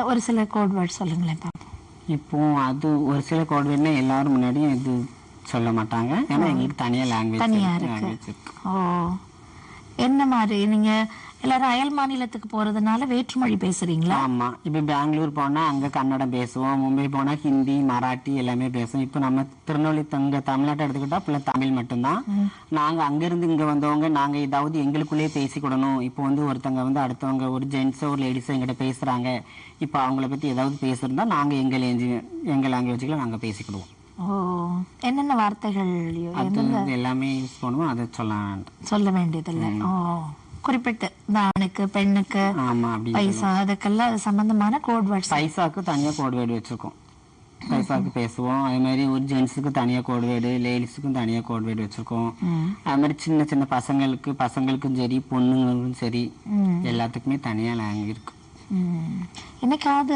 ஒரு சில கோட் வேர்ட் சொல்லுங்களேன் பாப்போம். இப்போ அது ஒரு சில கோட் வேர்ட்னா எல்லாரும் முன்னாடியும் இது சொல்ல மாட்டாங்க. ஏன்னா எங்களுக்கு தனியா லாங்குவேஜ் இருக்கு. என்ன மாதிரி நீங்க எல்லாரும் அயல் மாநிலத்துக்கு போறதுனால வேற்றுமொழி பேசுறீங்களா? ஆமா. இப்ப பெங்களூர் போனா அங்க கன்னடம் பேசுவோம், மும்பை போனா ஹிந்தி மராட்டி எல்லாமே பேசுவோம். இப்ப நம்ம திருநெல்வேலி தமிழ்நாட்டை எடுத்துக்கிட்டா ஃபுல்லா தமிழ் மட்டும்தான். நாங்க அங்க இருந்து இங்க வந்தவங்க நாங்க ஏதாவது எங்களுக்குள்ளேயே பேசிக்கிடணும். இப்போ ஒருத்தவங்க அடுத்தவங்க ஒரு ஜென்ஸோ ஒரு லேடிஸோ எங்கிட்ட பேசுறாங்க, இப்ப அவங்கள பத்தி ஏதாவது பேசுறதா நாங்க எங்க லாங்குவேஜ்ல நாங்க பேசிக்கிடுவோம். என்னென்ன வார்த்தைகள் எல்லாமே யூஸ் பண்ணுவோம். அதை சொல்ல வேண்டியதில்லை. குறிப்பிட்டு இந்த ஆணுக்கு பெண்ணுக்கு ஆமா அப்படி பைசா அதுக்கெல்லாம் அது சம்பந்தமான கோட் வேர்ட்ஸ். பைசாக்கு தனியா கோட் வேர்டு வச்சிருக்கோம். பைசாக்கு பேசுவோம். அதே மாதிரி ஒரு ஜென்ஸுக்கு தனியா கோட் வேர்டு, லேடிஸுக்கும் தனியா கோட் வேர்டு வச்சிருக்கோம். அது மாதிரி சின்ன சின்ன பசங்களுக்கும் சரி பொண்ணுங்களுக்கும் சரி எல்லாத்துக்குமே தனியா லாங்குவேஜ் இருக்கு. என்னைக்காவது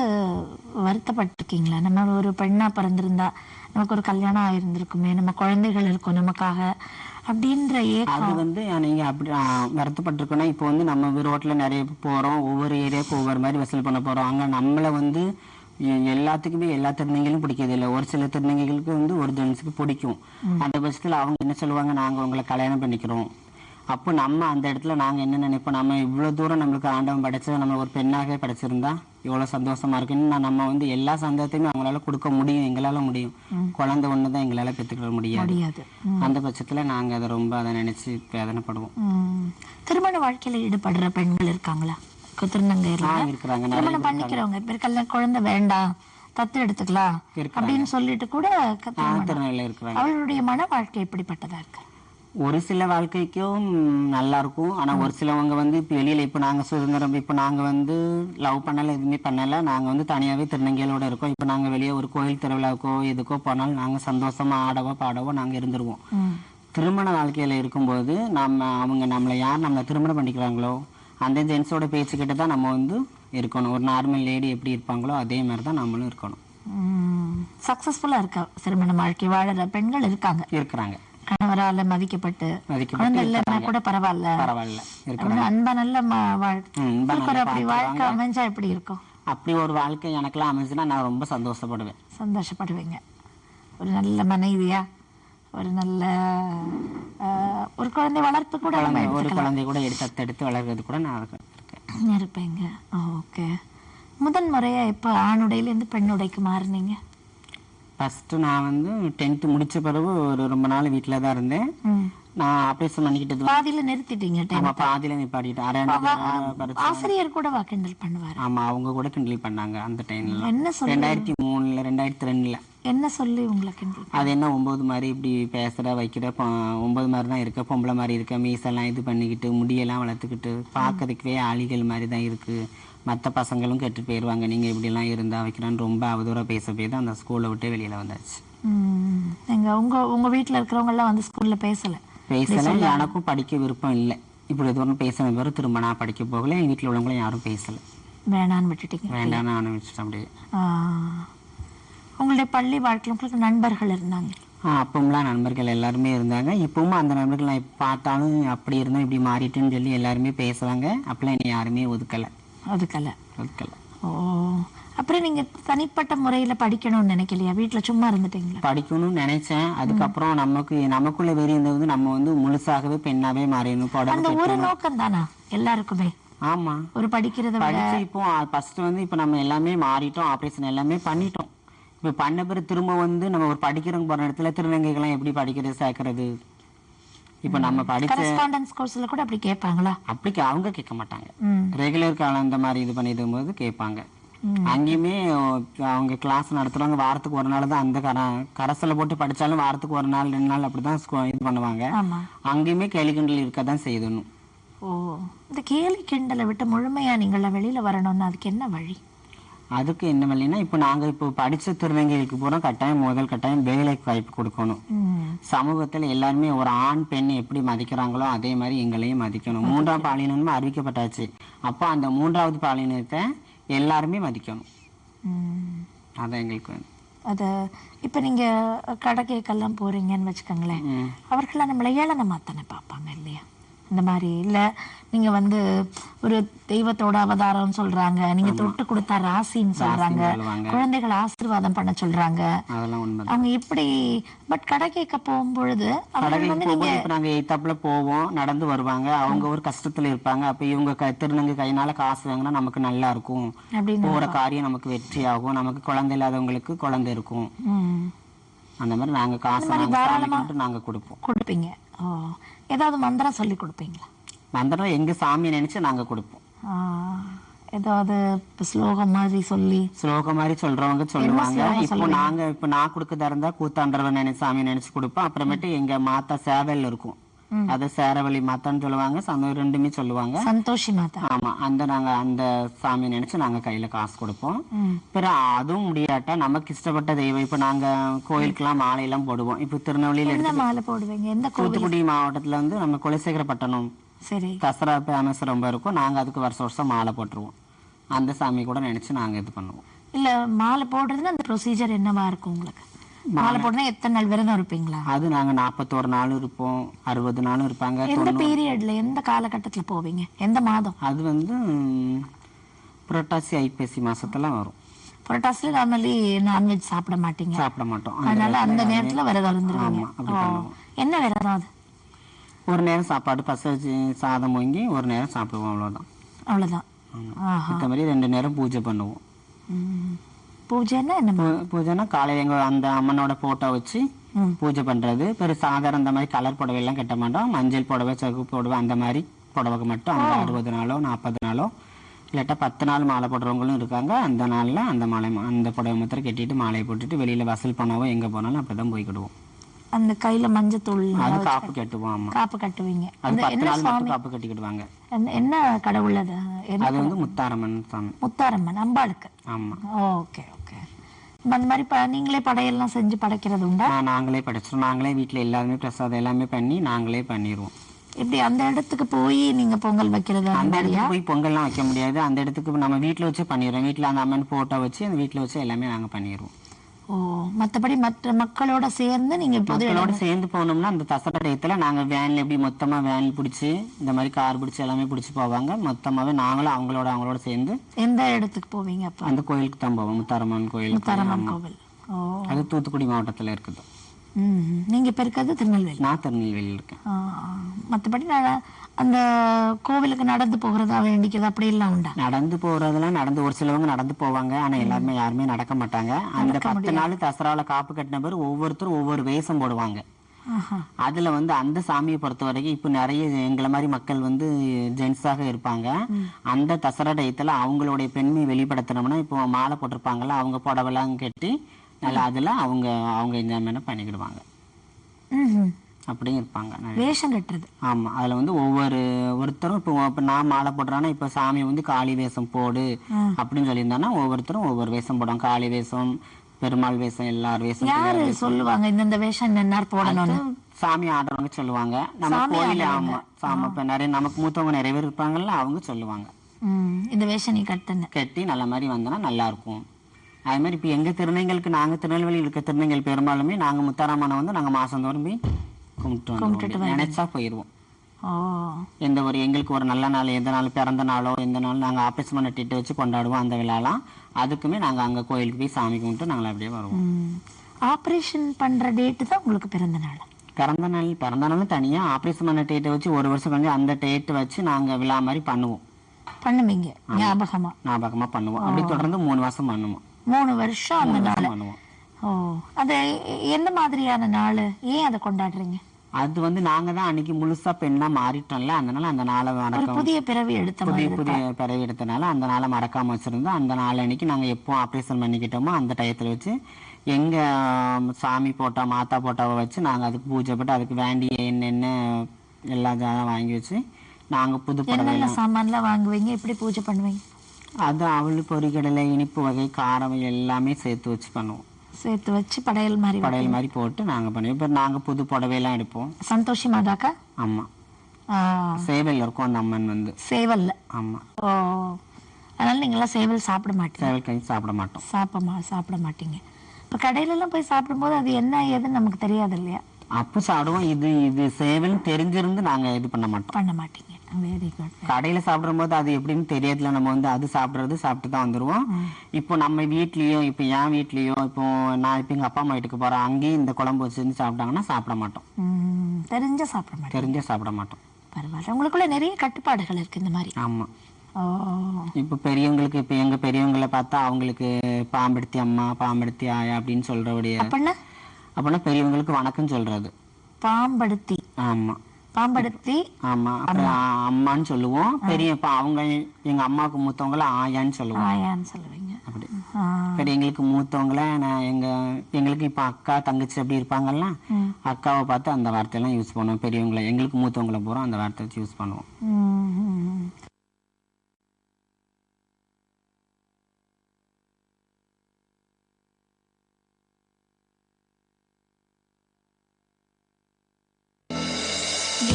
வருத்தப்பட்டிருக்கீங்களா? நம்ம ஒரு பெண்ணா பிறந்திருந்தா நமக்கு ஒரு கல்யாணம் ஆயிருந்திருக்குமே, நம்ம குழந்தைகள் இருக்கும் நமக்காக அப்படின்ற அது வந்து நீங்க அப்படி வருத்தப்பட்டிருக்கோன்னா, இப்போ வந்து நம்ம ரோட்ல நிறைய போறோம், ஒவ்வொரு ஏரியாவுக்கு ஒவ்வொரு மாதிரி வசூல் பண்ண போறோம். அங்க நம்மள வந்து எல்லாத்துக்குமே எல்லா திருநங்கைகளும் பிடிக்கிறது இல்லை. ஒரு சில திருநங்கைகளுக்கு வந்து ஒரு ஜென்ஸுக்கு பிடிக்கும். அந்த பட்சத்துல அவங்க என்ன சொல்லுவாங்க, நாங்க உங்களை கல்யாணம் பண்ணிக்கிறோம். அப்போ நம்ம அந்த இடத்துல நாங்க என்ன நினைப்போம், நம்ம இவ்வளவு தூரம் நம்மளுக்கு ஆண்டவன் படைச்ச நம்ம ஒரு பெண்ணாக படைச்சிருந்தா எவ்வளவு சந்தோஷமா இருக்குன்னு நம்ம வந்து எல்லா சந்தோஷத்தையுமே அவங்களால கொடுக்க முடியும், எங்களால முடியும். குழந்தை ஒண்ணுதான் எங்களால பெற்றுக்கிற முடியாது. அந்த பட்சத்துல நாங்க அதை நினைச்சு வேதனைப்படுவோம். திருமண வாழ்க்கையில ஈடுபடுற பெண்கள் இருக்காங்களா? இருக்கிறாங்க. திருமணம் பண்ணிக்கிறவங்க பேருக்கெல்லாம் குழந்தை வேண்டாம், தத்து எடுத்துக்கலாம் அப்படின்னு சொல்லிட்டு கூட அவளுடைய மன வாழ்க்கை எப்படிப்பட்டதா இருக்கு? ஒரு சில வாழ்க்கைக்கும் நல்லா இருக்கும். ஆனா ஒரு சிலவங்க வந்து இப்ப வெளியில இப்ப நாங்க சுதந்திரம், இப்ப நாங்க வந்து லவ் பண்ணல, எதுவுமே பண்ணல, நாங்க வந்து தனியாவே திருநங்கைகளோட இருக்கோம். இப்ப நாங்க வெளியே ஒரு கோயில் திருவிழாக்கோ எதுக்கோ போனாலும் நாங்க சந்தோஷமா ஆடவோ பாடவோ நாங்க இருந்துருவோம். திருமண வாழ்க்கையில இருக்கும்போது அவங்க நம்மளை யார் நம்மளை திருமணம் பண்ணிக்கிறாங்களோ அந்த ஜென்ஸோட பேச்சுக்கிட்ட தான் நம்ம வந்து இருக்கணும். ஒரு நார்மல் லேடி எப்படி இருப்பாங்களோ அதே மாதிரி தான் நம்மளும் இருக்கணும். சக்சஸ்ஃபுல்லா இருக்கா திருமண வாழ்க்கை வாழற பெண்கள் இருக்கிறாங்க. கணவரால மதிக்கப்பட்டு குழந்தை இல்லைன்னா கூட பரவாயில்ல அன்பா நல்ல அப்படி வாழ்க்கை அமைஞ்சா எப்படி இருக்கும்? அப்படி ஒரு வாழ்க்கை எனக்கெல்லாம் அமைஞ்சுன்னா நான் ரொம்ப சந்தோஷப்படுவேங்க. ஒரு நல்ல மனைவியா, ஒரு நல்ல ஒரு குழந்தை வளர்ப்பு கூட, ஒரு குழந்தை கூட எடுத்து வளர்றது கூட நான் இருப்பேங்க. ஓகே. முதன் முறையா இப்ப ஆணுடையில இருந்து பெண்ணுடைக்கு மாறினீங்க? ஃபர்ஸ்ட் நான் வந்து 10th முடிச்ச பிறகு ஒரு ரொம்ப நாள் வீட்டுல தான் இருந்தேன். நான் ஆபரேஷன் பண்ணிக்கிட்டது பாதியில நிறுத்திட்டீங்க? பாதியில நிப்பாட்டிட்டேன். ஆசிரியர் கூட கிண்டல் பண்ணுவாரு? ஆமா, அவங்க கூட கிண்டல் பண்ணாங்க அந்த டைம்ல. என்ன 2003 2002 என்ன சொல்லி உங்களை கிண்டல்? அது என்ன 9 மாதிரி இப்படி பேசுற வைக்கிற 9 மாதிரி தான் இருக்க, பொம்பளை மாதிரி இருக்க, மீசெல்லாம் இது பண்ணிக்கிட்டு முடியெல்லாம் வளர்த்துக்கிட்டு பார்க்கறதுக்கே ஆளிகள் மாதிரி தான் இருக்கு, மற்ற பசங்களும் கெட்டு போயிடுவாங்க, நீங்க இப்படி எல்லாம் இருந்தா வைக்கிறான்னு ரொம்ப அவதூறா பேச போய் தான் அந்த ஸ்கூலை விட்டு வெளியில வந்தாச்சு. உங்க வீட்டுல இருக்கிறவங்க எல்லாம் வந்து ஸ்கூல்ல பேசல? எனக்கும் படிக்க விருப்பம் இல்லை. இப்படி தூரம் பேசின பிறகு திரும்ப நான் படிக்க போகல. எங்க வீட்டுல உள்ளவங்களும் யாரும் பேசல. வேணான்னு விட்டுட்டீங்க? வேண்டான்னு அனுப்பிச்சிட்டேன். அப்படியே. உங்களுடைய பள்ளி வாழ்க்கையில் உங்களுக்கு நண்பர்கள் இருந்தாங்க? அப்போம்லாம் நண்பர்கள் எல்லாருமே இருந்தாங்க. இப்பவும் அந்த நண்பர்கள் நான் பார்த்தாலும் அப்படி இருந்தோம் இப்படி மாறிட்டுன்னு சொல்லி எல்லாருமே பேசுவாங்க. அப்பெல்லாம் என்னை யாருமே ஒதுக்கல. ஓ, அப்புறம் நீங்க தனிப்பட்ட முறையில படிக்கணும்னு நினைக்கலையா? வீட்டுல சும்மா இருந்துட்டீங்களா? படிக்கணும்னு நினைச்சேன். அதுக்கப்புறம் நமக்குள்ள வெறி இருந்தது, நம்ம வந்து முழுசாகவே பெண்ணாவே மாறிடணும். அந்த ஒரு நோக்கம் தானா எல்லாருக்குமே? ஆமா, ஒரு படிக்கிறத படிச்சு இப்போ ஃபர்ஸ்ட் வந்து இப்ப நம்ம எல்லாமே மாறிட்டோம், ஆபரேஷன் எல்லாமே பண்ணிட்டோம். இப்ப பண்ண பிறகு திரும்ப வந்து நம்ம ஒரு படிக்கிறவங்க போற இடத்துல திருநங்கைகள்லாம் எப்படி படிக்கிறது சேர்க்கறது? இப்ப நம்ம படிச்ச கரஸ்பாண்டன்ஸ் கோர்ஸ்ல கூட அப்படி கேட்பாங்களா? அப்படி அவங்க கேட்க மாட்டாங்க. ரெகுலர் காலம் இந்த மாதிரி இது பண்ணிட்டு போது கேட்பாங்க. அங்கேயுமே அவங்க கிளாஸ் நடத்துறவங்க வாரத்துக்கு ஒரு நாள் தான். அந்த கரசல போட்டு படிச்சாலும் வாரத்துக்கு ஒரு நாள் 2 நாள் அப்படிதான் இது பண்ணுவாங்க. அங்கேயுமே கேலி கிண்டல் இருக்கதான் செய்யணும். ஓ, இந்த கேலி கிண்டலை விட்டு முழுமையா நீங்கள வெளியில வரணும்னா அதுக்கு என்ன வழி? அதுக்கு என்ன வழின்னா, இப்போ நாங்க இப்போ படிச்ச திருநங்கைகளுக்கு போறோம், கட்டாயம் வேலைக்கு வாய்ப்பு கொடுக்கணும். சமூகத்துல எல்லாருமே ஒரு ஆண் பெண் எப்படி மதிக்கிறாங்களோ அதே மாதிரி எங்களையும் மதிக்கணும். 3ஆம் பாலினம் அறிவிக்கப்பட்டாச்சு. அப்போ அந்த 3வது பாலினத்தை எல்லாருமே மதிக்கணும். அதான் எங்களுக்கு அது. இப்ப நீங்க கடை கேக்கெல்லாம் போறீங்கன்னு வச்சுக்கோங்களேன், அவர்கள நம்மள ஏளனமா தானே பார்ப்பாங்க இல்லையா? இந்த மாதிரி இல்ல, நீங்க வந்து ஒரு தெய்வத்தோட அவதாரம் சொல்றாங்க, நீங்க தொட்டு கொடுத்தா ராசின்னு சொல்றாங்க, குழந்தைகளை ஆசீர்வாதம் பண்ண சொல்றாங்க, அவங்க இப்படி. பட் கடை கேட்க போகும்பொழுது நாங்க எய்தாப்புல போவோம், நடந்து வருவாங்க, அவங்க ஒரு கஷ்டத்துல இருப்பாங்க. அப்ப இவங்க திருநங்கை கையினால காசு வாங்கினா நமக்கு நல்லா இருக்கும், போற காரியம் நமக்கு வெற்றி ஆகும், நமக்கு குழந்தை இல்லாதவங்களுக்கு குழந்தை இருக்கும். அந்த மாதிரி நாங்க காசு நாங்க கொடுப்பீங்க. ஏதாவது மந்திரம் சொல்லி கொடுப்பீங்களா? மந்திரம் எங்க சாமியை நினைச்சு நாங்க கொடுப்போம். ஏதாவது ஸ்லோகம் மாதிரி சொல்றவங்க சொல்லுவாங்க. இப்போ நான் கொடுக்கறதா இருந்தா கூத்தாண்டவர் சாமி நினைச்சு கொடுப்போம். அப்புறமேட்டு எங்க மாத்தா சேவல் இருக்கும், அதை சேரவழி மாத்தான்னு சொல்லுவாங்க, ரெண்டுமே சொல்லுவாங்க. சந்தோஷி மாதா. ஆமா, நாங்க அந்த சாமி நினைச்சு நாங்க கையில காசு கொடுப்போம். பிறகு அதுவும் முடியாட்டா நமக்கு இஷ்டப்பட்ட தெய்வம், இப்ப நாங்க கோயிலுக்கெல்லாம் மாலை எல்லாம் போடுவோம். இப்ப திருநெல்வேலியில என்ன மாலை போடுவீங்க? எந்த கோவில்? தூத்துக்குடி மாவட்டத்துல வந்து நம்ம குலசேகரப்பட்டணம் சரி, தசரா ஃபேமஸ் ரொம்ப இருக்கும். நாங்க அதுக்கு வருஷம் மாலை போட்டுருவோம். அந்த சாமி கூட நினைச்சு நாங்க இது பண்ணுவோம். இல்ல மாலை போடுறதுன்னா அந்த ப்ரொசீஜர் என்னவா இருக்கும் உங்களுக்கு? மாலை போடுனா எத்தனை நாள் விரதம் இருப்பீங்களா? அது நாங்க 41 நாள் இருப்போம், 60 நாளும் இருப்பாங்க. எந்த பீரியட்ல, எந்த காலகட்டத்துல போவீங்க? எந்த மாதம்? அது வந்து புரட்டாசி ஐப்பசி மாசத்துல வரும். புரட்டாசில நார்மலி நான்வெஜ் சாப்பிட மாட்டீங்க? சாப்பிட மாட்டோம். அதனால அந்த நேரத்துல விரதம் இருந்துருவீங்க. ஆமா, அப்படி பண்ணுவோம். என்ன விரதம் அது? ஒரு நேரம் சாப்பாடு பசை சாதம் வாங்கி ஒரு நேரம் சாப்பிடுவோம், அவ்வளவுதான். அவ்வளவுதான். இந்த மாதிரி 2 நேரம் பூஜை பண்ணுவோம். பூஜைன்னா என்ன? பூஜைனா காலையில எங்க அந்த அம்மனோட போட்டோ வச்சு பூஜை பண்றது. பிறகு சாதாரண இந்த மாதிரி கலர் புடவை எல்லாம் கட்ட மாட்டோம். மஞ்சள் புடவை, சகு புடவை, அந்த மாதிரி புடவைக்கு மட்டும் அந்த 60 நாளோ 40 நாளோ இல்லாட்டா 10 நாள் மாலை போடுறவங்களும் இருக்காங்க. அந்த நாள்ல அந்த மாலை அந்த புடவை மாத்திரம் கட்டிட்டு மாலையை போட்டுட்டு வெளியில வசூல் பண்ணாவோ எங்க போனாலும் அப்படிதான் போய்க்கிடுவோம். அந்த கையில மஞ்சத்தூள் அது காப்பு கட்டுவோம். ஆமா, காப்பு கட்டுவீங்க. அது 10 நாள் மட்டும் காப்பு கட்டிக்கிடுவாங்க. என்ன கடவுள் அது? அது வந்து முத்தாரம்மன் சாமி. முத்தாரம்மன் அம்பாளுக்கு. ஆமா. Okay okay. அந்த மாதிரி நீங்களே படையெல்லாம் செஞ்சு படைக்கிறது உண்டா? நாங்களே படைச்சிரும். நாங்களே வீட்டுல எல்லாருமே பிரசாதம் எல்லாமே பண்ணி நாங்களே பண்ணிடுவோம். இப்படி அந்த இடத்துக்கு போய் நீங்க பொங்கல் வைக்கிறது? அந்த இடத்துக்கு போய் பொங்கல்லாம் வைக்க முடியாது. அந்த இடத்துக்கு நம்ம வீட்டுல வச்சு பண்ணிடுறோம். வீட்டுல அந்த அம்மன் போட்டோ வச்சு அந்த வீட்டுல வச்சு எல்லாமே நாங்க பண்ணிடுவோம். ஓ, மற்றபடி மற்ற மக்களோட சேர்ந்து நீங்க மக்களோட சேர்ந்து போனோம்னா அந்த தசரா டயத்துல நாங்க வேன்ல எப்படி மொத்தமா வேன் பிடிச்சி இந்த மாதிரி கார் பிடிச்சி எல்லாமே பிடிச்சி போவாங்க. மொத்தமாவே நாங்களும் அவங்களோட சேர்ந்து. எந்த இடத்துக்கு போவீங்க அப்ப? அந்த கோயிலுக்கு தான் போவோம், முத்தாரம்மன் கோயில். முத்தாரம்மன் கோவில். ஓ, அது தூத்துக்குடி மாவட்டத்துல இருக்குது. நீங்க இப்ப இருக்கிறது திருநெல்வேலி? நான் திருநெல்வேலியில் இருக்கேன். மற்றபடி அந்த கோவிலுக்கு நடந்து போகிறதா வேண்டிக்கிறது அப்படி எல்லாம் உண்டா? நடந்து போறதெல்லாம் ஒரு சிலவங்க நடந்து போவாங்க. ஆனா எல்லாருமே யாருமே நடக்க மாட்டாங்க. அந்த 10 நாள் தசரால காப்பு கட்டின பேர் ஒவ்வொருத்தரும் ஒவ்வொரு வேஷம் போடுவாங்க. அதுல வந்து அந்த சாமியை பொறுத்த வரைக்கும் இப்ப நிறைய எங்களை மாதிரி மக்கள் வந்து ஜென்ஸாக இருப்பாங்க. அந்த தசரா டயத்துல அவங்களுடைய பெண்மை வெளிப்படுத்தணும்னா இப்போ மாலை போட்டிருப்பாங்கல்ல, அவங்க புடவெல்லாம் கட்டி நல்லா அதுல அவங்க என்ஜாய்மெண்ட் பண்ணிக்கிடுவாங்க. அப்படியும் இருப்பாங்க வேஷம் கட்டுறது. ஆமா, அதுல வந்து ஒருத்தரும் இப்போ நான் மாலை போடுறான்னா இப்ப சாமி வந்து காளி வேஷம் போடு அப்படின்னு சொல்லியிருந்தாங்கன்னா ஒவ்வொருத்தரும் ஒவ்வொரு வேஷம் போடுவாங்க. காளி வேஷம், பெருமாள் வேஷம், எல்லாரும் வேஷம். யாரு சொல்லுவாங்க இந்த வேஷம் என்ன போடணும்னு? சாமி ஆடுறவங்க சொல்லுவாங்க. நம்ம கோயில ஆமா சாமி இப்ப நிறைய நமக்கு மூத்தவங்க நிறைய பேர் இருப்பாங்கல்ல, அவங்க சொல்லுவாங்க இந்த வேஷம் நீ கட்டி நல்ல மாதிரி வந்தோன்னா நல்லா இருக்கும். அது மாதிரி இப்ப எங்க திருநங்கைகளுக்கு நாங்க திருநெல்வேலியில் இருக்க திருநங்கைகள் பெரும்பாலுமே நாங்க முத்தாரம்மனை வந்து நாங்க மாசந்தோறும் போய் கும்பிட்டு நினைச்சா போயிடுவோம். எந்த ஒரு எங்களுக்கு ஒரு நல்ல நாள், எந்த நாள் பிறந்த நாளோ எந்த நாள் நாங்க ஆபரேஷன் பண்ண டிட்டு வச்சு கொண்டாடுவோம். அந்த விழாலாம் அதுக்குமே நாங்க அங்க கோயிலுக்கு போய் சாமி கும்பிட்டு நாங்கள் அப்படியே வருவோம். ஆபரேஷன் பண்ற டேட்டு தான் உங்களுக்கு பிறந்த நாள்? பிறந்த நாள் தனியா ஆபரேஷன் பண்ண டேட்டை வச்சு ஒரு வருஷம் கழிஞ்சு அந்த டேட் வச்சு நாங்க விழா மாதிரி பண்ணுவோம். பண்ணுவீங்க? ஞாபகமா பண்ணுவோம். அப்படி தொடர்ந்து 3 வருஷம் பண்ணுவோம். 3 வருஷம் அந்த நாள் பண்ணுவோம். ஓ, அது என்ன மாதிரியான நாள்? ஏன் அதை கொண்டாடுறீங்க? அது வந்து நாங்க தான் அன்னைக்கு முழுசா பெண்ணா மாறிட்டோம்ல, அதனால அந்த நாளை மறக்காம புதிய பிறவி எடுத்தனால அந்த நாளை மறக்காம வச்சிருந்தோம். அந்த நாள் அன்னைக்கு நாங்க எப்போ ஆபரேஷன் பண்ணிக்கிட்டோமோ அந்த டயத்துல வச்சு எங்க சாமி போட்டா மாத்தா போட்டாவை வச்சு நாங்க அதுக்கு பூஜை போட்டு அதுக்கு வேண்டிய என்னென்ன எல்லா ஜாதம் வாங்கி வச்சு நாங்க புது புடவை சாமான்லாம் வாங்குவீங்க. எப்படி பூஜை பண்ணுவீங்க? அது அவளு பொரிகடலை, இனிப்பு வகை, காரம் எல்லாமே சேர்த்து வச்சு பண்ணுவோம். சேர்த்து வச்சு படையல் மாதிரி போட்டு நாங்க பண்ணுவோம். இப்ப நாங்க புது புடவையெல்லாம் எடுப்போம். சந்தோஷி மாதாக்கா? ஆமா, சேவல் இருக்கும் அந்த அம்மன் வந்து. சேவல்ல? ஆமா. ஓ, அதனால நீங்களாம் சேவல் சாப்பிட மாட்டீங்க? சேவல் கறி சாப்பிட மாட்டோம். சாப்பிட மாட்டீங்க. இப்ப கடையில எல்லாம் போய் சாப்பிடும்போது அது என்ன ஏதுன்னு நமக்கு தெரியாது இல்லையா? அப்ப சாப்பிடுவோம். இது சேவல் தெரிஞ்சிருந்து நாங்க இது பண்ண மாட்டீங்க. Very good. கடையில சாப்பிடும் போது அது எப்படின்னு தெரியாதுல, நம்ம வந்து அது சாப்பிட்டு தான் வந்துருவோம். இப்போ நம்ம வீட்லயோ இப்போ என் வீட்லயோ இப்போ நான் இப்ப எங்க அப்பா அம்மா வீட்டுக்கு போறேன், அங்கேயும் இந்த குழம்பு வச்சு சாப்பிட்டாங்கன்னா சாப்பிட மாட்டோம். தெரிஞ்ச சாப்பிட மாட்டோம். பரவாயில்ல, உங்களுக்குள்ள நிறைய கட்டுப்பாடுகள் இருக்கு இந்த மாதிரி. ஆமா. இப்ப பெரியவங்களுக்கு இப்ப எங்க பெரியவங்களை பார்த்தா அவங்களுக்கு பாம்பெடுத்தி அம்மா, பாம்பெடுத்தி ஆயா அப்படின்னு சொல்றபடியா அப்படின்னா பெரியவங்களுக்கு வணக்கம் சொல்றது பாம்படுத்தி. ஆமா, பாம்படுத்தி. ஆமா, அம்மான்னு சொல்லுவோம். பெரிய அவங்க எங்க அம்மாவுக்கு மூத்தவங்கள ஆயான்னு சொல்லுவோம். சொல்லுவீங்க. அப்படி சரி, எங்களுக்கு மூத்தவங்கள நான் எங்களுக்கு இப்போ அக்கா தங்கச்சி அப்படி இருப்பாங்கல்ல, அக்காவை பார்த்து அந்த வார்த்தையெல்லாம் யூஸ் பண்ணுவோம். பெரியவங்களை எங்களுக்கு மூத்தவங்களை பூரா அந்த வார்த்தை வச்சு யூஸ் பண்ணுவோம்.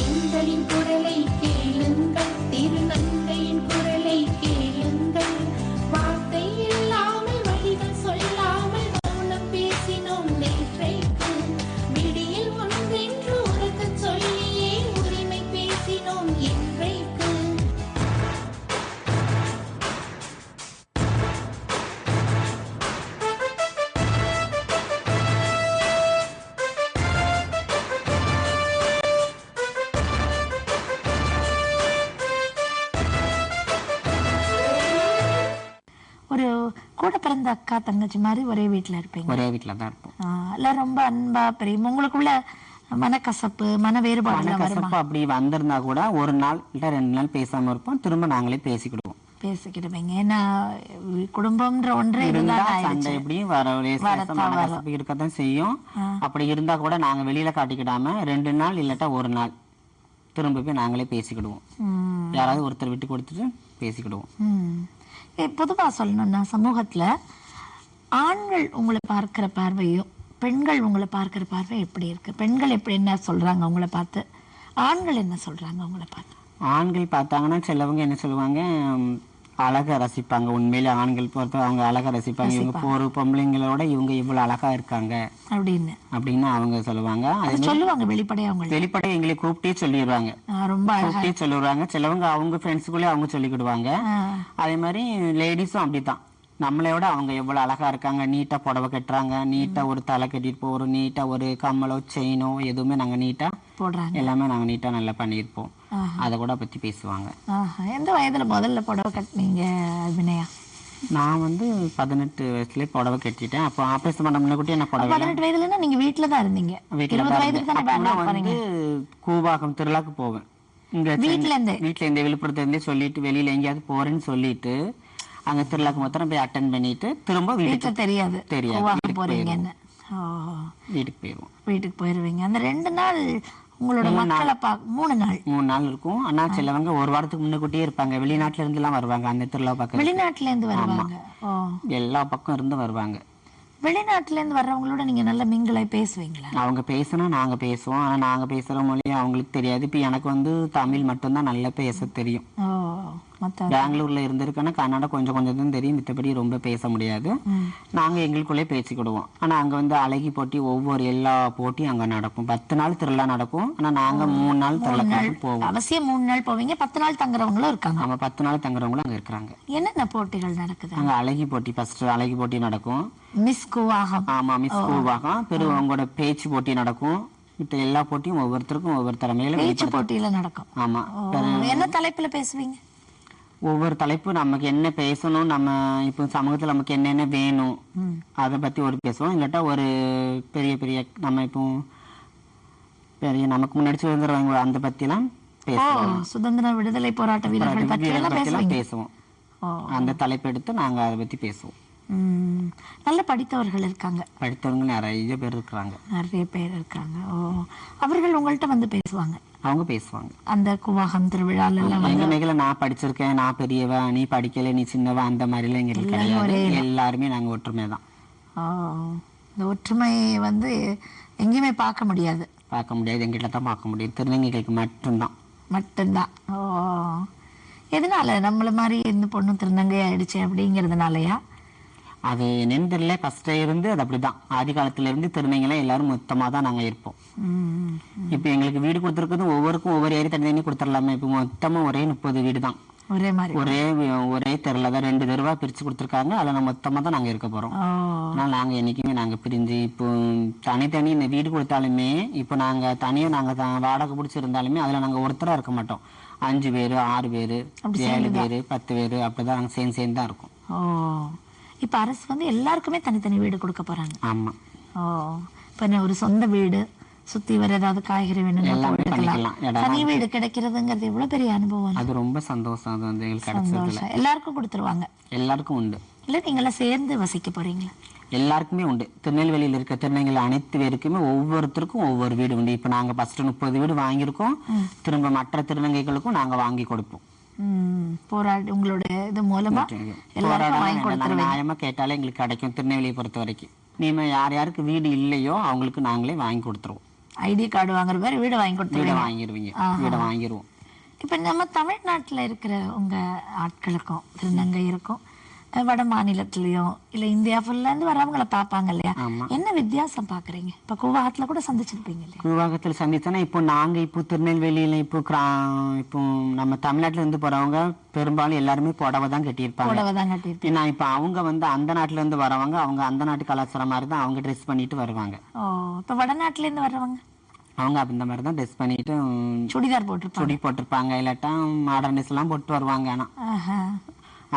எங்களின் குரலை கேளுங்கள், திருநங்கையின் குரலை கேளுங்கள். வார்த்தை இல்லாமல் வழிகள் சொல்லாமல் மௌனம் பேசினோம் நேற்றைக்கு. விடியில் ஒன்றென்று உறக்கச் சொல்லியே உரிமை பேசினோம் இன்றைக்கு. ஒரு கூட பிறந்த அக்கா தங்கச்சி மாதிரி ஒரே வீட்டுல இருப்பீங்க. ஒரே வீட்டில் தான் இருப்போம். எல்லாம் ரொம்ப அன்பா பெரிய உங்களுக்குள்ள மனக்கசப்பு மன வேறுபாடு மனக்கசப்பு அப்படி வந்திருந்தா கூட ஒரு நாள் இல்லை 2 நாள் பேசாம இருப்போம். திரும்ப நாங்களே பேசிக்கிடுவோம். பேசிக்கிடுவீங்க. ஏன்னா குடும்பம்ன்ற ஒன்றே சண்டை எப்படியும் மனக்கசப்பு இருக்கத்தான் செய்யும். அப்படி இருந்தா கூட நாங்க வெளியில காட்டிக்கிடாம 2 நாள் இல்லாட்டா ஒரு நாள் திரும்ப போய் நாங்களே பேசிக்கிடுவோம். யாராவது ஒருத்தர் விட்டு கொடுத்துட்டு பேசிக்கிடுவோம். பொதுவா சொல்லணும்னா சமூகத்துல ஆண்கள் உங்களை பார்க்கிற பார்வையும் பெண்கள் உங்களை பார்க்கிற பார்வை எப்படி இருக்கு? பெண்கள் எப்படி என்ன சொல்றாங்க உங்களை பார்த்து, ஆண்கள் என்ன சொல்றாங்க உங்களை பார்த்து? ஆண்கள் பார்த்தாங்கன்னா சிலவங்க என்ன சொல்லுவாங்க, அழகா ரசிப்பாங்க. உண்மையிலே ஆண்கள் பொறுத்த அவங்க அழகா ரசிப்பாங்க. இவங்க ஒரு பொம்பளைங்களோட இவங்க இவ்வளவு அழகா இருக்காங்க அப்படின்னு அவங்க சொல்லுவாங்க. சொல்லுவாங்க வெளிப்படையா எங்களை கூப்பிட்டே சொல்லிடுவாங்க. ரொம்ப கூப்பிட்டே சொல்லிடுவாங்க. சிலவங்க அவங்க ஃப்ரெண்ட்ஸுக்குள்ளே அவங்க சொல்லிக்கிடுவாங்க. அதே மாதிரி லேடிஸும் அப்படித்தான். நம்மளையோட அவங்க எவ்வளவு அழகா இருக்காங்க, நீட்டா புடவை கட்டுறாங்க, நீட்டா ஒரு தலை கட்டிட்டு போறோம், நீட்டா ஒரு கம்மலோ செயினோ எதுவுமே நாங்க நீட்டா போடுறாங்க, எல்லாமே நாங்க நீட்டா நல்லா பண்ணியிருப்போம். அதை கூட பத்தி பேசுவாங்க. எந்த வயதுல முதல்ல புடவை கட்டினீங்க அபிநயா? நான் 18 வயசுல புடவை கட்டிட்டேன். அப்போ ஆபரேஷன் பண்ண முன்னாடி என்ன புடவை 18 வயதுல நீங்க வீட்டுல தான் இருந்தீங்க? வந்து கூவாகம் திருவிழாக்கு போவேன். இங்க வீட்டுல இருந்தே விழுப்புரத்துல இருந்தே சொல்லிட்டு வெளியில எங்கேயாவது போறேன்னு சொல்லிட்டு அங்க திருவிழாக்கு மொத்தம் போய் அட்டென்ட் பண்ணிட்டு திரும்ப வீட்டுக்கு தெரியாது போறீங்கன்னு வீட்டுக்கு போயிருவோம். வீட்டுக்கு போயிருவீங்க. அந்த 2 நாள் உங்களோட மக்களை 3 நாள் இருக்கும். ஆனா சிலவங்க ஒரு வாரத்துக்கு முன்னக்கூட்டியே இருப்பாங்க. வெளிநாட்டுல இருந்து எல்லாம் வருவாங்க அந்த திருவிழா பார்க்க. வெளிநாட்டுல இருந்து வருவாங்க. எல்லா பக்கம் இருந்து வருவாங்க. வெளிநாட்டுல இருந்து வர்றவங்களோட நீங்க நல்ல மிங்கிளாய் பேசுவீங்களா? அவங்க பேசினா நாங்க பேசுவோம். ஆனா நாங்க பேசுற மொழி அவங்களுக்கு தெரியாது. இப்ப எனக்கு தமிழ் மட்டும்தான் நல்லா பேச தெரியும். பெங்களூர்ல இருந்திருக்கேன்னா கன்னடா கொஞ்சம் தான் தெரியும். மித்தபடி ரொம்ப பேச முடியாது. நாங்க எங்களுக்குள்ளே பேசிக்கிடுவோம். ஆனா அங்க அழகி போட்டி ஒவ்வொரு எல்லா போட்டியும் அங்க நடக்கும். 10 நாள் திருவிழா நடக்கும். ஆனா நாங்க 3 நாள் திருவிழா போவோம். அவசியம் 3 நாள் போவீங்க. 10 நாள் தங்குறவங்களும் இருக்காங்க. ஆமா, 10 நாள் தங்குறவங்களும் அங்க இருக்காங்க. என்னென்ன போட்டிகள் நடக்குது அங்க? அழகி போட்டி, ஃபர்ஸ்ட் அழகி போட்டி நடக்கும். மிஸ் கூவாகம். ஆமா, மிஸ் கூவாகம். பிறகு அவங்களோட பேச்சு போட்டி நடக்கும். இப்ப எல்லா போட்டியும் ஒவ்வொருத்தருக்கும் ஒவ்வொரு திறமையில பேச்சு போட்டியில நடக்கும். ஆமா. என்ன தலைப்புல பேசுவீங்க? ஒவ்வொரு தலைப்பு நமக்கு என்ன பேசணும், நம்ம இப்போ சமூகத்துல நமக்கு என்னென்ன வேணும் அதை பத்தி ஒரு பேசுவோம். இல்லாட்டா ஒரு பெரிய நம்ம இப்போ பெரிய நமக்கு முன்னாடி சுதந்திரம் அந்த பத்தி எல்லாம் பேசுவோம். சுதந்திர விடுதலை போராட்ட வீரர்கள் பத்தி எல்லாம் பேசுவோம். அந்த தலைப்பு எடுத்து நாங்க அதை பத்தி பேசுவோம். நல்ல படித்தவர்கள் இருக்காங்க. படித்தவங்க நிறைய பேர் இருக்காங்க. அவர்கள் உங்கள்கிட்ட பேசுவாங்க. அவங்க பேசுவாங்க. அந்த குவாகம் திருவிழால எங்க நான் படிச்சிருக்கேன், நான் பெரியவ, நீ படிக்கல, நீ சின்னவா, அந்த மாதிரி எல்லாம் எங்களுக்கு கிடையாது. எல்லாருமே நாங்க ஒற்றுமை தான். இந்த ஒற்றுமை எங்கேயுமே பார்க்க முடியாது. எங்கிட்ட தான் பார்க்க முடியும். திருநங்கைகளுக்கு மட்டும்தான். எதனால நம்மள மாதிரி இந்த பொண்ணு திருநங்கை ஆயிடுச்சு அப்படிங்கறதுனாலயா? அது என்னன்னு தெரியல. ஃபர்ஸ்ட் இருந்து அது அப்படிதான். ஆதி காலத்துல இருந்து திருநங்கைலாம் எல்லாரும் மொத்தமா தான் நாங்க இருப்போம். இப்ப எங்களுக்கு வீடு கொடுத்துருக்குது ஒவ்வொருக்கும் ஒவ்வொரு ஏரி தண்ணி கொடுத்துடலாமே. இப்ப மொத்தமா ஒரே 30 வீடு தான். ஒரே தெருல தான் 2 தெருவா பிரிச்சு கொடுத்துருக்காங்க. அதுல மொத்தமா தான் நாங்க இருக்க போறோம். அதனால நாங்க என்னைக்குமே நாங்க பிரிஞ்சு இப்போ தனித்தனி இந்த வீடு கொடுத்தாலுமே இப்போ நாங்க தனியா நாங்க வாடகை பிடிச்சி இருந்தாலுமே அதுல நாங்க ஒருத்தரா இருக்க மாட்டோம். 5 பேரு 6 பேரு 7 பேரு 10 பேரு அப்படிதான் நாங்க சேர்ந்து தான் இருக்கோம். இப்ப அரசு எல்லாருக்குமே தனித்தனி வீடு கொடுக்க போறாங்க. ஆமா. இப்ப ஒரு சொந்த வீடு சுத்தி வர ஏதாவது காய்கறி வேணும் தனி வீடு கிடைக்கிறதுங்கிறது எவ்வளவு பெரிய அனுபவம். அது ரொம்ப சந்தோஷம். அது எங்களுக்கு கிடைச்சது எல்லாருக்கும் கொடுத்துருவாங்க. எல்லாருக்கும் உண்டு. இல்லை நீங்களாம் சேர்ந்து வசிக்க போறீங்களா? எல்லாருக்குமே உண்டு. திருநெல்வேலியில் இருக்க திருநங்கைகள் அனைத்து பேருக்குமே ஒவ்வொருத்தருக்கும் ஒவ்வொரு வீடு உண்டு. இப்போ நாங்கள் ஃபர்ஸ்ட் 30 வீடு வாங்கியிருக்கோம். திரும்ப மற்ற திருநங்கைகளுக்கும் நாங்கள் வாங்கி கொடுப்போம். போராடி உங்களோட இது மூலமா எல்லாருக்கும் வாங்கி கொடுத்துருவீங்க. நியாயமா கேட்டாலே எங்களுக்கு கிடைக்கும். திருநெல்வேலியை பொறுத்த வரைக்கும் நீங்க யாருக்கு வீடு இல்லையோ அவங்களுக்கு நாங்களே வாங்கி கொடுத்துருவோம். ஐடி கார்டு வாங்குற மாதிரி வீடு வாங்கி கொடுத்துருவீங்க. வாங்கிடுவீங்க, வீடை வாங்கிடுவோம். இப்போ நம்ம தமிழ்நாட்டில் இருக்கிற உங்க ஆட்களுக்கும் திருநங்கை இருக்கும், வட மாநிலத்திலயும் இல்ல இந்தியா ஃபுல்லா இருந்து வரவங்களை பார்ப்பாங்க இல்லையா? என்ன வித்தியாசம் பாக்குறீங்க? இப்ப கூவாகத்துல கூட சந்திச்சிருப்பீங்க இல்லையா? கூவாகத்தில் சந்திச்சோன்னா இப்போ நாங்க இப்போ திருநெல்வேலியில இப்போ நம்ம தமிழ்நாட்டுல இருந்து போறவங்க பெரும்பாலும் எல்லாருமே புடவை தான் கட்டியிருப்பாங்க. புடவை தான் கட்டியிருப்பாங்க. நான் இப்போ அவங்க அந்த நாட்டுல இருந்து வரவங்க அவங்க அந்த நாட்டு கலாச்சாரம் மாதிரி தான் அவங்க ட்ரெஸ் பண்ணிட்டு வருவாங்க. இப்ப வடநாட்டுல இருந்து வர்றவங்க அவங்க அந்த மாதிரி தான் ட்ரெஸ் பண்ணிட்டு சுடிதார் போட்டிருப்பாங்க, இல்லாட்டா மாடர்ன் ட்ரெஸ் எல்லாம் போட்டு வருவாங்க. ஆனா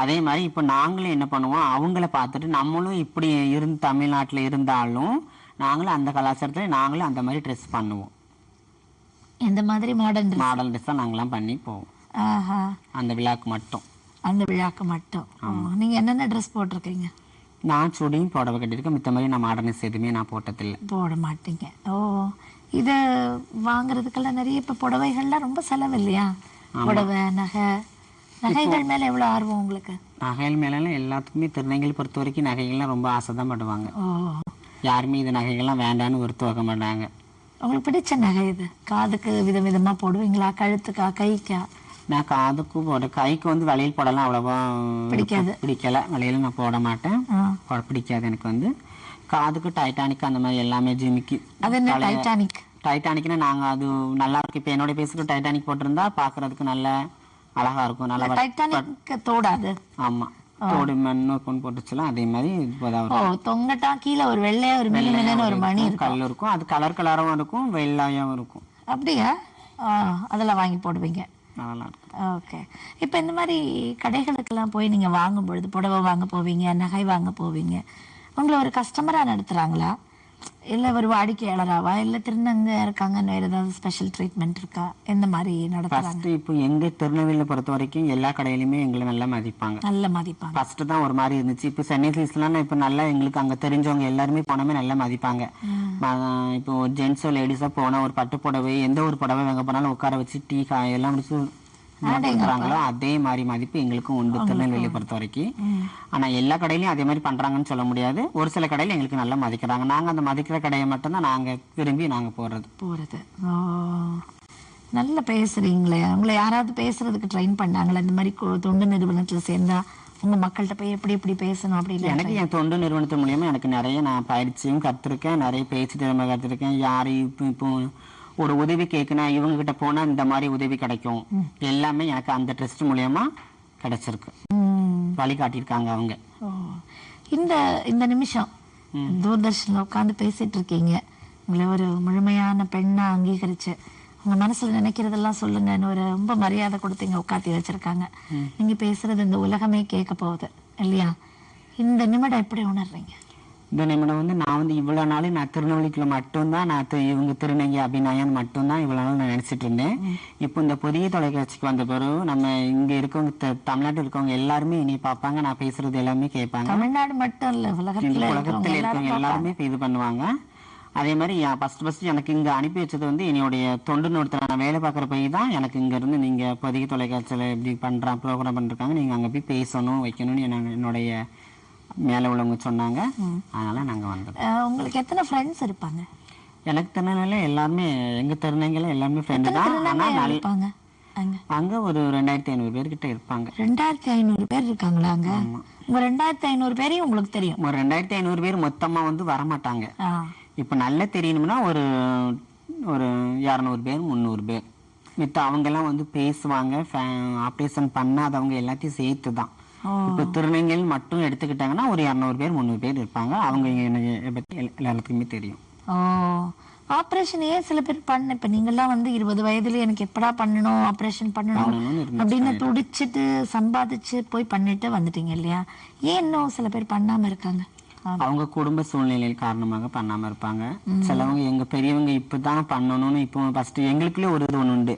அதே மாதிரி இப்போ நாங்களும் என்ன பண்ணுவோம், அவங்கள பார்த்துட்டு நம்மளும் இப்படி தமிழ்நாட்டில் இருந்தாலும் நாங்களும் அந்த கலாச்சாரத்தில் நாங்களும் அந்த மாதிரி ட்ரெஸ் பண்ணுவோம். இந்த மாதிரி மாடர்ன் ட்ரெஸ் தான் நாங்களாம் பண்ணி போவோம். அந்த விழாக்கு மட்டும். நீங்க என்னென்ன ட்ரெஸ் போட்டிருக்கீங்க? நான் சுடியும் புடவை கட்டியிருக்கேன். மித்த மாதிரி நான் மாடர்ன் ட்ரெஸ் எதுவுமே நான் போட்டதில்லை. போட மாட்டீங்க. இதை வாங்குறதுக்கெல்லாம் நிறைய இப்போ புடவைகள்லாம் ரொம்ப செலவு இல்லையா? புடவை நகைகள் மேல எவ்வளவு ஆர்வம் உங்களுக்கு? நகைகள் மேல எல்லாத்துக்குமே திருநங்கைகளை பொறுத்த வரைக்கும் நகைகள்லாம் ரொம்ப ஆசைதான் படுவாங்க. யாருமே இது நகைகள்லாம் வேண்டான்னு ஒருத்து வைக்க மாட்டாங்க. உங்களுக்கு பிடிச்ச நகை இது? காதுக்கு விதவிதமா போடுவீங்களா, கழுத்துக்கா, கைக்கா? நான் காதுக்கு கைக்கு வளையல் போடலாம் அவ்வளவா பிடிக்கல. வளையல் நான் போட மாட்டேன், பிடிக்காது எனக்கு. காதுக்கு டைட்டானிக் அந்த மாதிரி எல்லாமே ஜிமிக்கி. அது என்ன டைட்டானிக்னா நாங்க அது நல்லா இருக்கு. இப்போ என்னோட பேசுக்கு டைட்டானிக் போட்டிருந்தா பாக்குறதுக்கு நல்ல அழகா இருக்கும். நல்லா டைட்டானிக் தோடாது. ஆமா, தோடு மண்ணு பொண்ணு போட்டுச்சுலாம் அதே மாதிரி தொங்கட்டா கீழே ஒரு வெள்ளையா ஒரு மில்லியன் ஒரு மணி கல் இருக்கும். அது கலர் கலராகவும் இருக்கும், வெள்ளையாவும் இருக்கும். அப்படியா? அதெல்லாம் வாங்கி போடுவீங்க. நல்லா இருக்கும். ஓகே. இப்போ இந்த மாதிரி கடைகளுக்கெல்லாம் போய் நீங்க வாங்கும் பொழுது புடவை வாங்க போவீங்க, நகை வாங்க போவீங்க, உங்களை ஒரு கஸ்டமரா நடத்துறாங்களா இல்லை ஒரு வாடிக்கையாளராவா இல்லை திருநங்க இருக்காங்கன்னு வேறு ஏதாவது ஸ்பெஷல் ட்ரீட்மெண்ட் இருக்கா? எந்த மாதிரி நடத்துறாங்க? இப்போ எங்கள் திருநெல்வேலியை பொறுத்த வரைக்கும் எல்லா கடையிலுமே எங்களை நல்லா மதிப்பாங்க. ஃபர்ஸ்ட் தான் ஒரு மாதிரி இருந்துச்சு. இப்போ சென்னை சில்ஸ்லாம் இப்போ நல்லா எங்களுக்கு அங்கே தெரிஞ்சவங்க எல்லாருமே போனமே நல்லா மதிப்பாங்க. இப்போ ஜென்ஸோ லேடிஸோ போனால் ஒரு பட்டு புடவை எந்த ஒரு புடவை வாங்க போனாலும் உட்கார வச்சு டீ எல்லாம் முடிச்சு பண்றாங்களோ அதே மாதிரி மதிப்பு எங்களுக்கும் உண்டு திருநெல்வேலியை பொறுத்த வரைக்கும். ஆனா எல்லா கடையிலயும் அதே மாதிரி பண்றாங்கன்னு சொல்ல முடியாது. ஒரு சில கடையில எங்களுக்கு நல்லா மதிக்கிறாங்க. நாங்க அந்த மதிக்கிற கடையை மட்டும்தான் நாங்க விரும்பி நாங்க போறது. நல்லா பேசுறீங்களே. உங்களை யாராவது பேசுறதுக்கு ட்ரெயின் பண்ணாங்களா? இந்த மாதிரி தொண்டு நிறுவனத்துல சேர்ந்தா உங்க மக்கள்கிட்ட போய் எப்படி எப்படி பேசணும் அப்படின்னு? எனக்கு என் தொண்டு நிறுவனத்து மூலியமா எனக்கு நிறைய நான் பயிற்சியும் கற்றுருக்கேன், நிறைய பேச்சு திறமை கற்றுருக்கேன். யாரையும் இப்போ ஒரு உதவி கேட்கணும் இவங்க கிட்ட போனா இந்த மாதிரி உதவி கிடைக்கும் எல்லாமே எனக்கு அந்த ட்ரஸ்ட் மூலியமா கிடைச்சிருக்கு. வழிகாட்டியிருக்காங்க அவங்க. இந்த நிமிஷம் தூர்தர்ஷன்ல உட்காந்து பேசிட்டு இருக்கீங்க. உங்களை ஒரு முழுமையான பெண்ணா அங்கீகரிச்சு உங்க மனசுல நினைக்கிறதெல்லாம் சொல்லுங்கன்னு ஒரு ரொம்ப மரியாதை கொடுத்தீங்க, உட்காத்தி வச்சிருக்காங்க. நீங்க பேசுறது இந்த உலகமே கேட்க போகுது இல்லையா? இந்த நிமிடம் எப்படி உணர்றீங்க? இந்த நிமிடம் நான் இவ்வளோ நாள் நான் திருநெல்வேலிக்குள்ள மட்டும்தான் நான் இவங்க திருநங்கை அபிநயான்னு மட்டும்தான் இவ்வளோ நாள் நான் நினச்சிட்டு இருந்தேன். இப்போ இந்த புதிய தொலைக்காட்சிக்கு வந்த பிறகு நம்ம இங்கே இருக்கவங்க தமிழ்நாட்டில் இருக்கவங்க எல்லாருமே இனி பார்ப்பாங்க, நான் பேசுறது எல்லாமே கேட்பாங்க. தமிழ்நாடு மட்டும் இல்லை, உலகத்தில் இருக்கவங்க எல்லாருமே இது பண்ணுவாங்க. அதே மாதிரி ஃபர்ஸ்ட் எனக்கு இங்கே அனுப்பி வச்சது என்னுடைய தொண்டு நிறுவனத்தில் நான் வேலை பார்க்குற போய் தான் எனக்கு இங்கேருந்து நீங்கள் புதிய தொலைக்காட்சியில் எப்படி ப்ரோக்ராம் பண்ணிருக்காங்க, நீங்கள் அங்கே போய் பேசணும் வைக்கணும்னு என்னுடைய மேலே உள்ளவங்க சொன்னாங்க. அதனால நாங்கள் வந்தோம். உங்களுக்கு எத்தனை ஃப்ரெண்ட்ஸ் இருப்பாங்க? எனக்கு திருநெல்வேலியில எல்லாருமே எங்கள் திருநங்கையில் எல்லாருமே ஃப்ரெண்டு தான். இருப்பாங்க அங்கே ஒரு 2500 பேர் கிட்ட இருப்பாங்க. 2500 பேர் இருக்காங்களா அங்கே? உங்க 2500 பேரையும் உங்களுக்கு தெரியும்? ஒரு 2500 பேர் மொத்தமாக வரமாட்டாங்க. இப்போ நல்லா தெரியணும்னா ஒரு 200 பேர் 300 பேர் மித்த அவங்கெல்லாம் பேசுவாங்க. ஆப்ரேஷன் பண்ணாதவங்க எல்லாத்தையும் சேர்த்து தான். இப்போ திருநங்கைகள் மட்டும் எடுத்துக்கிட்டாங்கன்னா ஒரு 200 பேர் 300 பேர் இருப்பாங்க. அவங்க பற்றி எல்லாத்துக்குமே தெரியும். ஆப்ரேஷன் ஏன் சில பேர் இப்ப நீங்கெல்லாம் 20 வயதுல எனக்கு எப்படா பண்ணணும் ஆப்ரேஷன் பண்ணணும் அப்படின்னு துடிச்சிட்டு சம்பாதிச்சு போய் பண்ணிட்டு வந்துட்டீங்க இல்லையா? ஏன் இன்னும் சில பேர் பண்ணாம இருக்காங்க? அவங்க குடும்ப சூழ்நிலை காரணமாக பண்ணாம இருப்பாங்க. சிலவங்க எங்க பெரியவங்க இப்பதான் பண்ணணும்னு இப்போ ஃபர்ஸ்ட் எங்களுக்குள்ளே ஒரு இது ஒண்ணு உண்டு.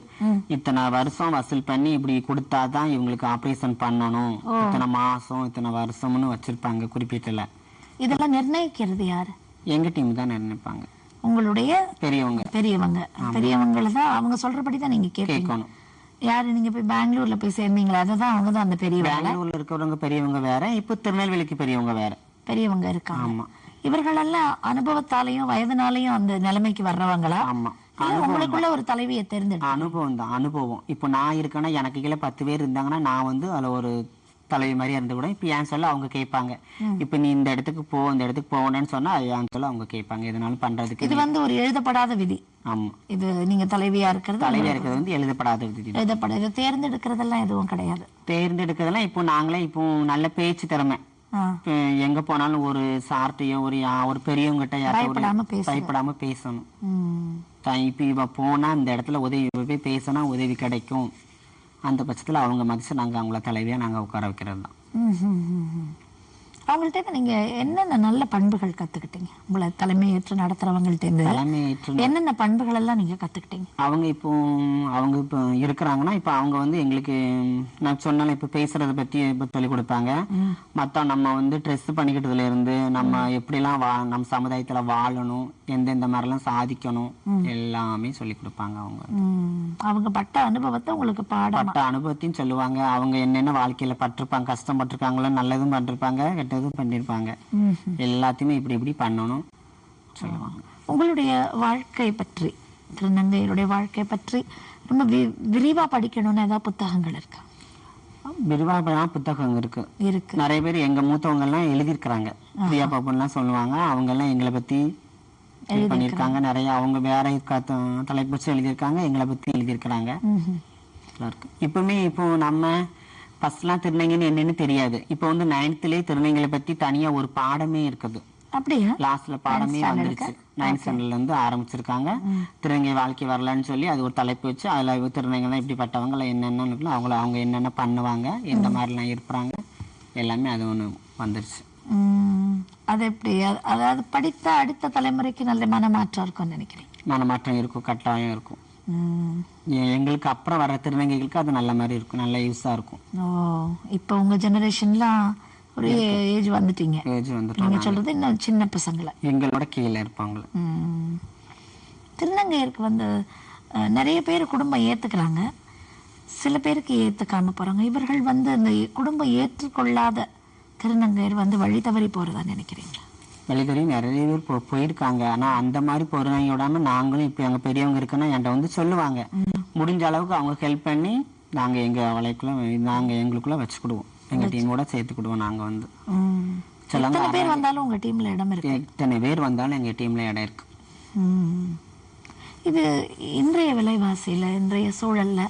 இத்தனை வருஷம் வசூல் பண்ணி இப்படி கொடுத்தாதான் இவங்களுக்கு ஆபரேஷன் பண்ணணும், இத்தனை மாசம் இத்தனை வருஷம்னு வச்சிருப்பாங்க குறிப்பிட்டல. இதெல்லாம் நிர்ணயிக்கிறது யாரு? எங்க டீம் தான் நிர்ணயிப்பாங்க. உங்களுடைய பெரியவங்க பெரியவங்களை தான் அவங்க சொல்றபடிதான் நீங்க கேட்கணும். யாரு நீங்க போய் பெங்களூர்ல போய் சேர்ந்தீங்களா? அதுதான் அவங்க தான் அந்த பெரியவங்க. பெங்களூர்ல இருக்கிறவங்க பெரியவங்க வேற, இப்போ திருநெல்வேலிக்கு பெரியவங்க வேற பெரியவங்க இருக்காங்க. இவர்கள் எல்லாம் அனுபவத்தாலையும் வயதுனாலையும் அந்த நிலைமைக்கு வர்றவங்களா? ஆமா. உங்களுக்குள்ள ஒரு தலைவியை தேர்ந்தெடுக்க அனுபவம் தான். அனுபவம் இப்போ நான் இருக்கேன்னா எனக்கு கீழே 10 பேர் இருந்தாங்கன்னா நான் வந்து அதுல ஒரு தலைவி மாதிரி இருந்து கூட இப்ப ஏன் சொல்ல அவங்க கேட்பாங்க. இப்ப நீ இந்த இடத்துக்கு போ இந்த இடத்துக்கு போகணும்னு சொன்னா ஏன் சொல்ல அவங்க கேட்பாங்க. எதனாலும் பண்றதுக்கு இது வந்து ஒரு எழுதப்படாத விதி. ஆமா, இது நீங்க தலைவியா இருக்கிறது வந்து எழுதப்படாத விதி. இதை தேர்ந்தெடுக்கிறதெல்லாம் எதுவும் கிடையாது. தேர்ந்தெடுக்கிறதெல்லாம் இப்போ நாங்களே இப்போ நல்ல பேச்சு திறமை எங்க போனாலும் ஒரு சார்ட்டையோ ஒரு பெரியவங்கிட்ட பயப்படாம பேசணும். இப்ப இவ போனா இந்த இடத்துல உதவி போய் பேசினா உதவி கிடைக்கும். அந்த பட்சத்துல அவங்க மதிச்சு நாங்க அவங்கள தலைவியா நாங்க உட்கார வைக்கிறது தான். அவங்கள்ட்ட நீங்க என்னென்ன நல்ல பண்புகள் கத்துக்கிட்டீங்க? உங்களை தலைமை ஏற்று நடத்துறவங்கள்ட்ட என்னென்ன பண்புகள் எல்லாம் நீங்க கத்துக்கிட்டீங்க? அவங்க இப்போ இருக்கிறாங்கன்னா இப்ப அவங்க வந்து எங்களுக்கு நான் சொன்னாலும் இப்ப பேசுறத பத்தி இப்ப சொல்லிக் கொடுப்பாங்க. மத்த நம்ம வந்து ட்ரெஸ் பண்ணிக்கிட்டதுல இருந்து நம்ம எப்படிலாம் நம்ம சமுதாயத்துல வாழணும், எந்தெந்த மாதிரிலாம் சாதிக்கணும் எல்லாமே சொல்லி கொடுப்பாங்க. அவங்க பட்ட அனுபவத்தை உங்களுக்கு பட்ட அனுபவத்தையும் சொல்லுவாங்க. அவங்க என்னென்ன வாழ்க்கையில பட்டிருப்பாங்க, கஷ்டப்பட்டிருக்காங்களோ, நல்லதும் பண்ணிருப்பாங்க, பண்ணிருப்பாங்க, எல்லாத்தையுமே இப்படி இப்படி பண்ணணும் சொல்லுவாங்க. உங்களுடைய வாழ்க்கை பற்றி, திருநங்கையருடைய வாழ்க்கை பற்றி ரொம்ப விரிவா படிக்கணும்னு ஏதாவது புத்தகங்கள் இருக்கா? விரிவா புத்தகம் இருக்கு. நிறைய பேர் எங்க மூத்தவங்க எல்லாம் எழுதியிருக்கிறாங்க. பிரியா பாப்பன்லாம் சொல்லுவாங்க. அவங்க எல்லாம் எங்களை பத்தி பண்ணிருக்காங்க நிறைய. அவங்க வேற தலைப்பு வச்சு எழுதியிருக்காங்க, எங்களை பத்தி எழுதியிருக்கிறாங்க. இப்பவுமே இப்போ நம்ம ஃபர்ஸ்ட்லாம் திருநங்கைன்னு என்னன்னு தெரியாது. இப்போ வந்து 9th திருநங்கைகளை பத்தி தனியா ஒரு பாடமே இருக்குது. அப்படியா? லாஸ்ட்ல பாடமே வந்துருச்சு. 9th ஸ்டாண்டர்ட்ல இருந்து ஆரம்பிச்சிருக்காங்க. திருநங்கை வாழ்க்கை வரலான்னு சொல்லி அது ஒரு தலைப்பு வச்சு அதுல திருநங்கைலாம் இப்படிப்பட்டவங்க என்னென்ன அவங்க என்னென்ன பண்ணுவாங்க, எந்த மாதிரிலாம் இருப்பாங்க, எல்லாமே அது ஒண்ணு வந்துருச்சு. அது எப்படி? அதாவது படித்த அடுத்த தலைமுறைக்கு நல்ல மனமாற்றம் இருக்கும்னு நினைக்கிறேன். மனமாற்றம் இருக்கும், கட்டாயம் இருக்கும். எங்களுக்கு அப்புறம் வர திருநங்கைகளுக்கு அது நல்ல மாதிரி இருக்கும், நல்ல யூஸா இருக்கும். இப்போ உங்க ஜெனரேஷன்லாம் ஒரு ஏஜ் வந்துட்டீங்க. நீங்க சொல்றது இன்னும் சின்ன பசங்களை எங்களோட கீழே இருப்பாங்க. திருநங்கையருக்கு வந்து நிறைய பேர் குடும்பம் ஏத்துக்கிறாங்க, சில பேருக்கு ஏத்துக்காம போறாங்க. இவர்கள் வந்து இந்த குடும்பம் ஏற்றுக்கொள்ளாத திருநங்கையர் வந்து வழி தவறி போறதா நினைக்கிறீங்களா? வழிதறி நிறைய பேர் போயிருக்காங்க. ஆனா அந்த மாதிரி போறாங்க. நாங்களும் இப்ப எங்க பெரியவங்க இருக்குன்னா என்கிட்ட வந்து சொல்லுவாங்க. முடிஞ்ச அளவுக்கு அவங்க ஹெல்ப் பண்ணி நாங்க எங்க வளைக்குள்ள நாங்க எங்களுக்குள்ள வச்சுக்கிடுவோம், எங்க டீமோட சேர்த்துக்கிடுவோம். நாங்க வந்து எத்தனை பேர் வந்தாலும் உங்க டீம்ல இடம் இருக்கு? எத்தனை பேர் வந்தாலும் எங்க டீம்ல இடம் இருக்கு. இது இன்றைய விலைவாசியில, இன்றைய சூழல்ல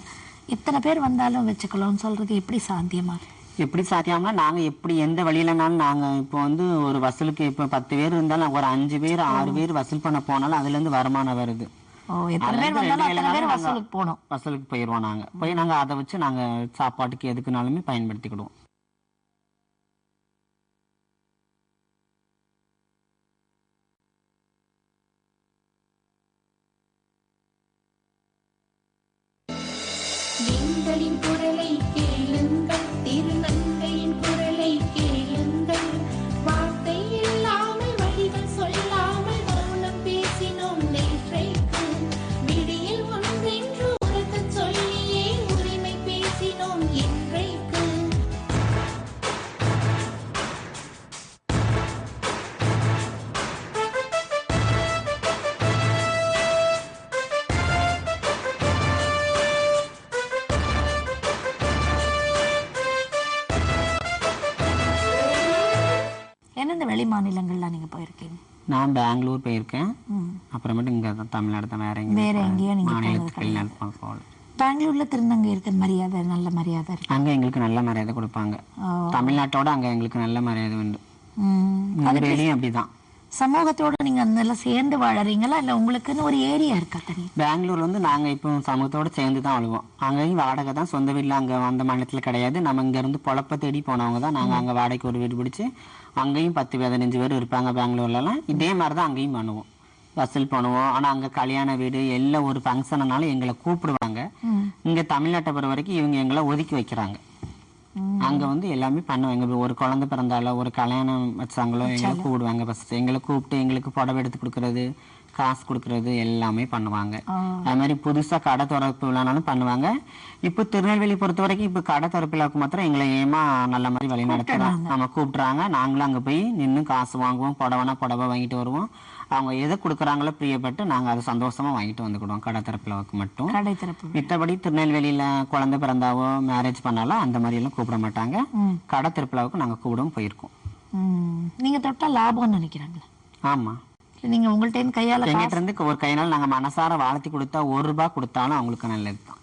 எத்தனை பேர் வந்தாலும் வச்சுக்கலாம்னு சொல்றது எப்படி சாத்தியமா? எப்படி சாத்தியம்னா நாங்க எப்படி எந்த வழியிலனாலும் நாங்க இப்போ வந்து ஒரு வசூலுக்கு இப்போ 10 பேர் இருந்தாலும் ஒரு 5 பேர் 6 பேர் வசூல் பண்ண போனாலும் அதுல இருந்து வருமானம் வருது. வசூலுக்கு போயிடுவோம். நாங்க போய் நாங்க அதை வச்சு நாங்க சாப்பாட்டுக்கு எதுக்குனாலுமே பயன்படுத்திக்கிடுவோம். எங்களின் குரலை கேளுங்கள், திருநங்கையின் குரலை கேளுங்கள். வார்த்தை இல்லாமல் வழிகள் சொல்லாமல் மௌனம் பேசினோம் நேற்றைக்கு. விடியில் ஒன்றென்று உறக்கச் சொல்லியே உரிமை பேசினோம் என்றைக்கு. எந்தெந்த வெளி மாநிலங்கள்லாம் நீங்க போயிருக்கீங்க? நான் பெங்களூர் போயிருக்கேன். அப்புறமேட்டு இங்க தமிழ்நாடு தான். வேற எங்கேயும் பெங்களூர்ல திருநங்கை இருக்கிற மரியாதை, நல்ல மரியாதை இருக்கு. அங்க எங்களுக்கு நல்ல மரியாதை கொடுப்பாங்க. தமிழ்நாட்டோட அங்க எங்களுக்கு நல்ல மரியாதை உண்டு. அப்படிதான். சமூகத்தோட நீங்க அதெல்லாம் சேர்ந்து வாழறீங்களா இல்ல உங்களுக்குன்னு ஒரு ஏரியா இருக்கா தனி? பெங்களூர் வந்து நாங்க இப்போ சமூகத்தோட சேர்ந்து தான் அழுவோம். அங்கேயும் வாடகை தான், சொந்த வீட்டில் அங்கே அந்த மாநிலத்துல கிடையாது. நம்ம இங்க இருந்து பொழப்ப தேடி போனவங்க தான். நாங்க அங்க வாடகைக்கு ஒரு வீடு பிடிச்சி அங்கேயும் 10-15 பேர் இருப்பாங்க. பெங்களூர்லலாம் இதே மாதிரி தான் அங்கேயும் பண்ணுவோம், வசூல் பண்ணுவோம். ஆனா அங்க கல்யாண வீடு எல்லாம் ஒரு ஃபங்க்ஷனாலும் எங்களை கூப்பிடுவாங்க. இங்க தமிழ்நாட்டை பொறுத்த வரைக்கும் இவங்க எங்களை ஒதுக்கி வைக்கிறாங்க. அங்க வந்து எல்லாமே பண்ணுவாங்க. ஒரு குழந்தை பிறந்தாலோ ஒரு கல்யாணம் வச்சாங்களோ எங்களை கூப்பிடுவாங்க. ஃபர்ஸ்ட் எங்களை கூப்பிட்டு எங்களுக்கு புடவை எடுத்து கொடுக்கறது, காசு கொடுக்கறது எல்லாமே பண்ணுவாங்க. அது மாதிரி புதுசா கடை திறப்பு விழானாலும் பண்ணுவாங்க. இப்போ திருநெல்வேலி பொறுத்த வரைக்கும் இப்போ கடை திறப்பு விழாவுக்கு மாத்திரம் எங்களை ஏமா நல்ல மாதிரி வழி நடத்துறாங்க. நம்ம கூப்பிடுறாங்க, நாங்களும் அங்க போய் நின்று காசு வாங்குவோம், புடவைனா புடவை வாங்கிட்டு வருவோம். அவங்க எதை கொடுக்குறாங்களோ பிரியப்பட்டு நாங்க அதை சந்தோஷமா வாங்கிட்டு வந்துக்கிடுவோம் கடை திறப்புலாவுக்கு மட்டும். மித்தபடி திருநெல்வேலியில குழந்தை பிறந்தாவோ மேரேஜ் பண்ணாலும் அந்த மாதிரி எல்லாம் கூப்பிட மாட்டாங்க. கடை திறப்புலாவுக்கு நாங்க கூப்பிடவும் போயிருக்கோம். நீங்க தொட்டா லாபம்னு நினைக்கிறாங்களா? ஆமா, நீங்க உங்கள்ட்ட கையால எங்கிட்ட இருந்து ஒரு கையினால் நாங்க மனசார வாழ்த்தி கொடுத்தா 1 ரூபாய் கொடுத்தாலும் அவங்களுக்கு நல்லதுதான்.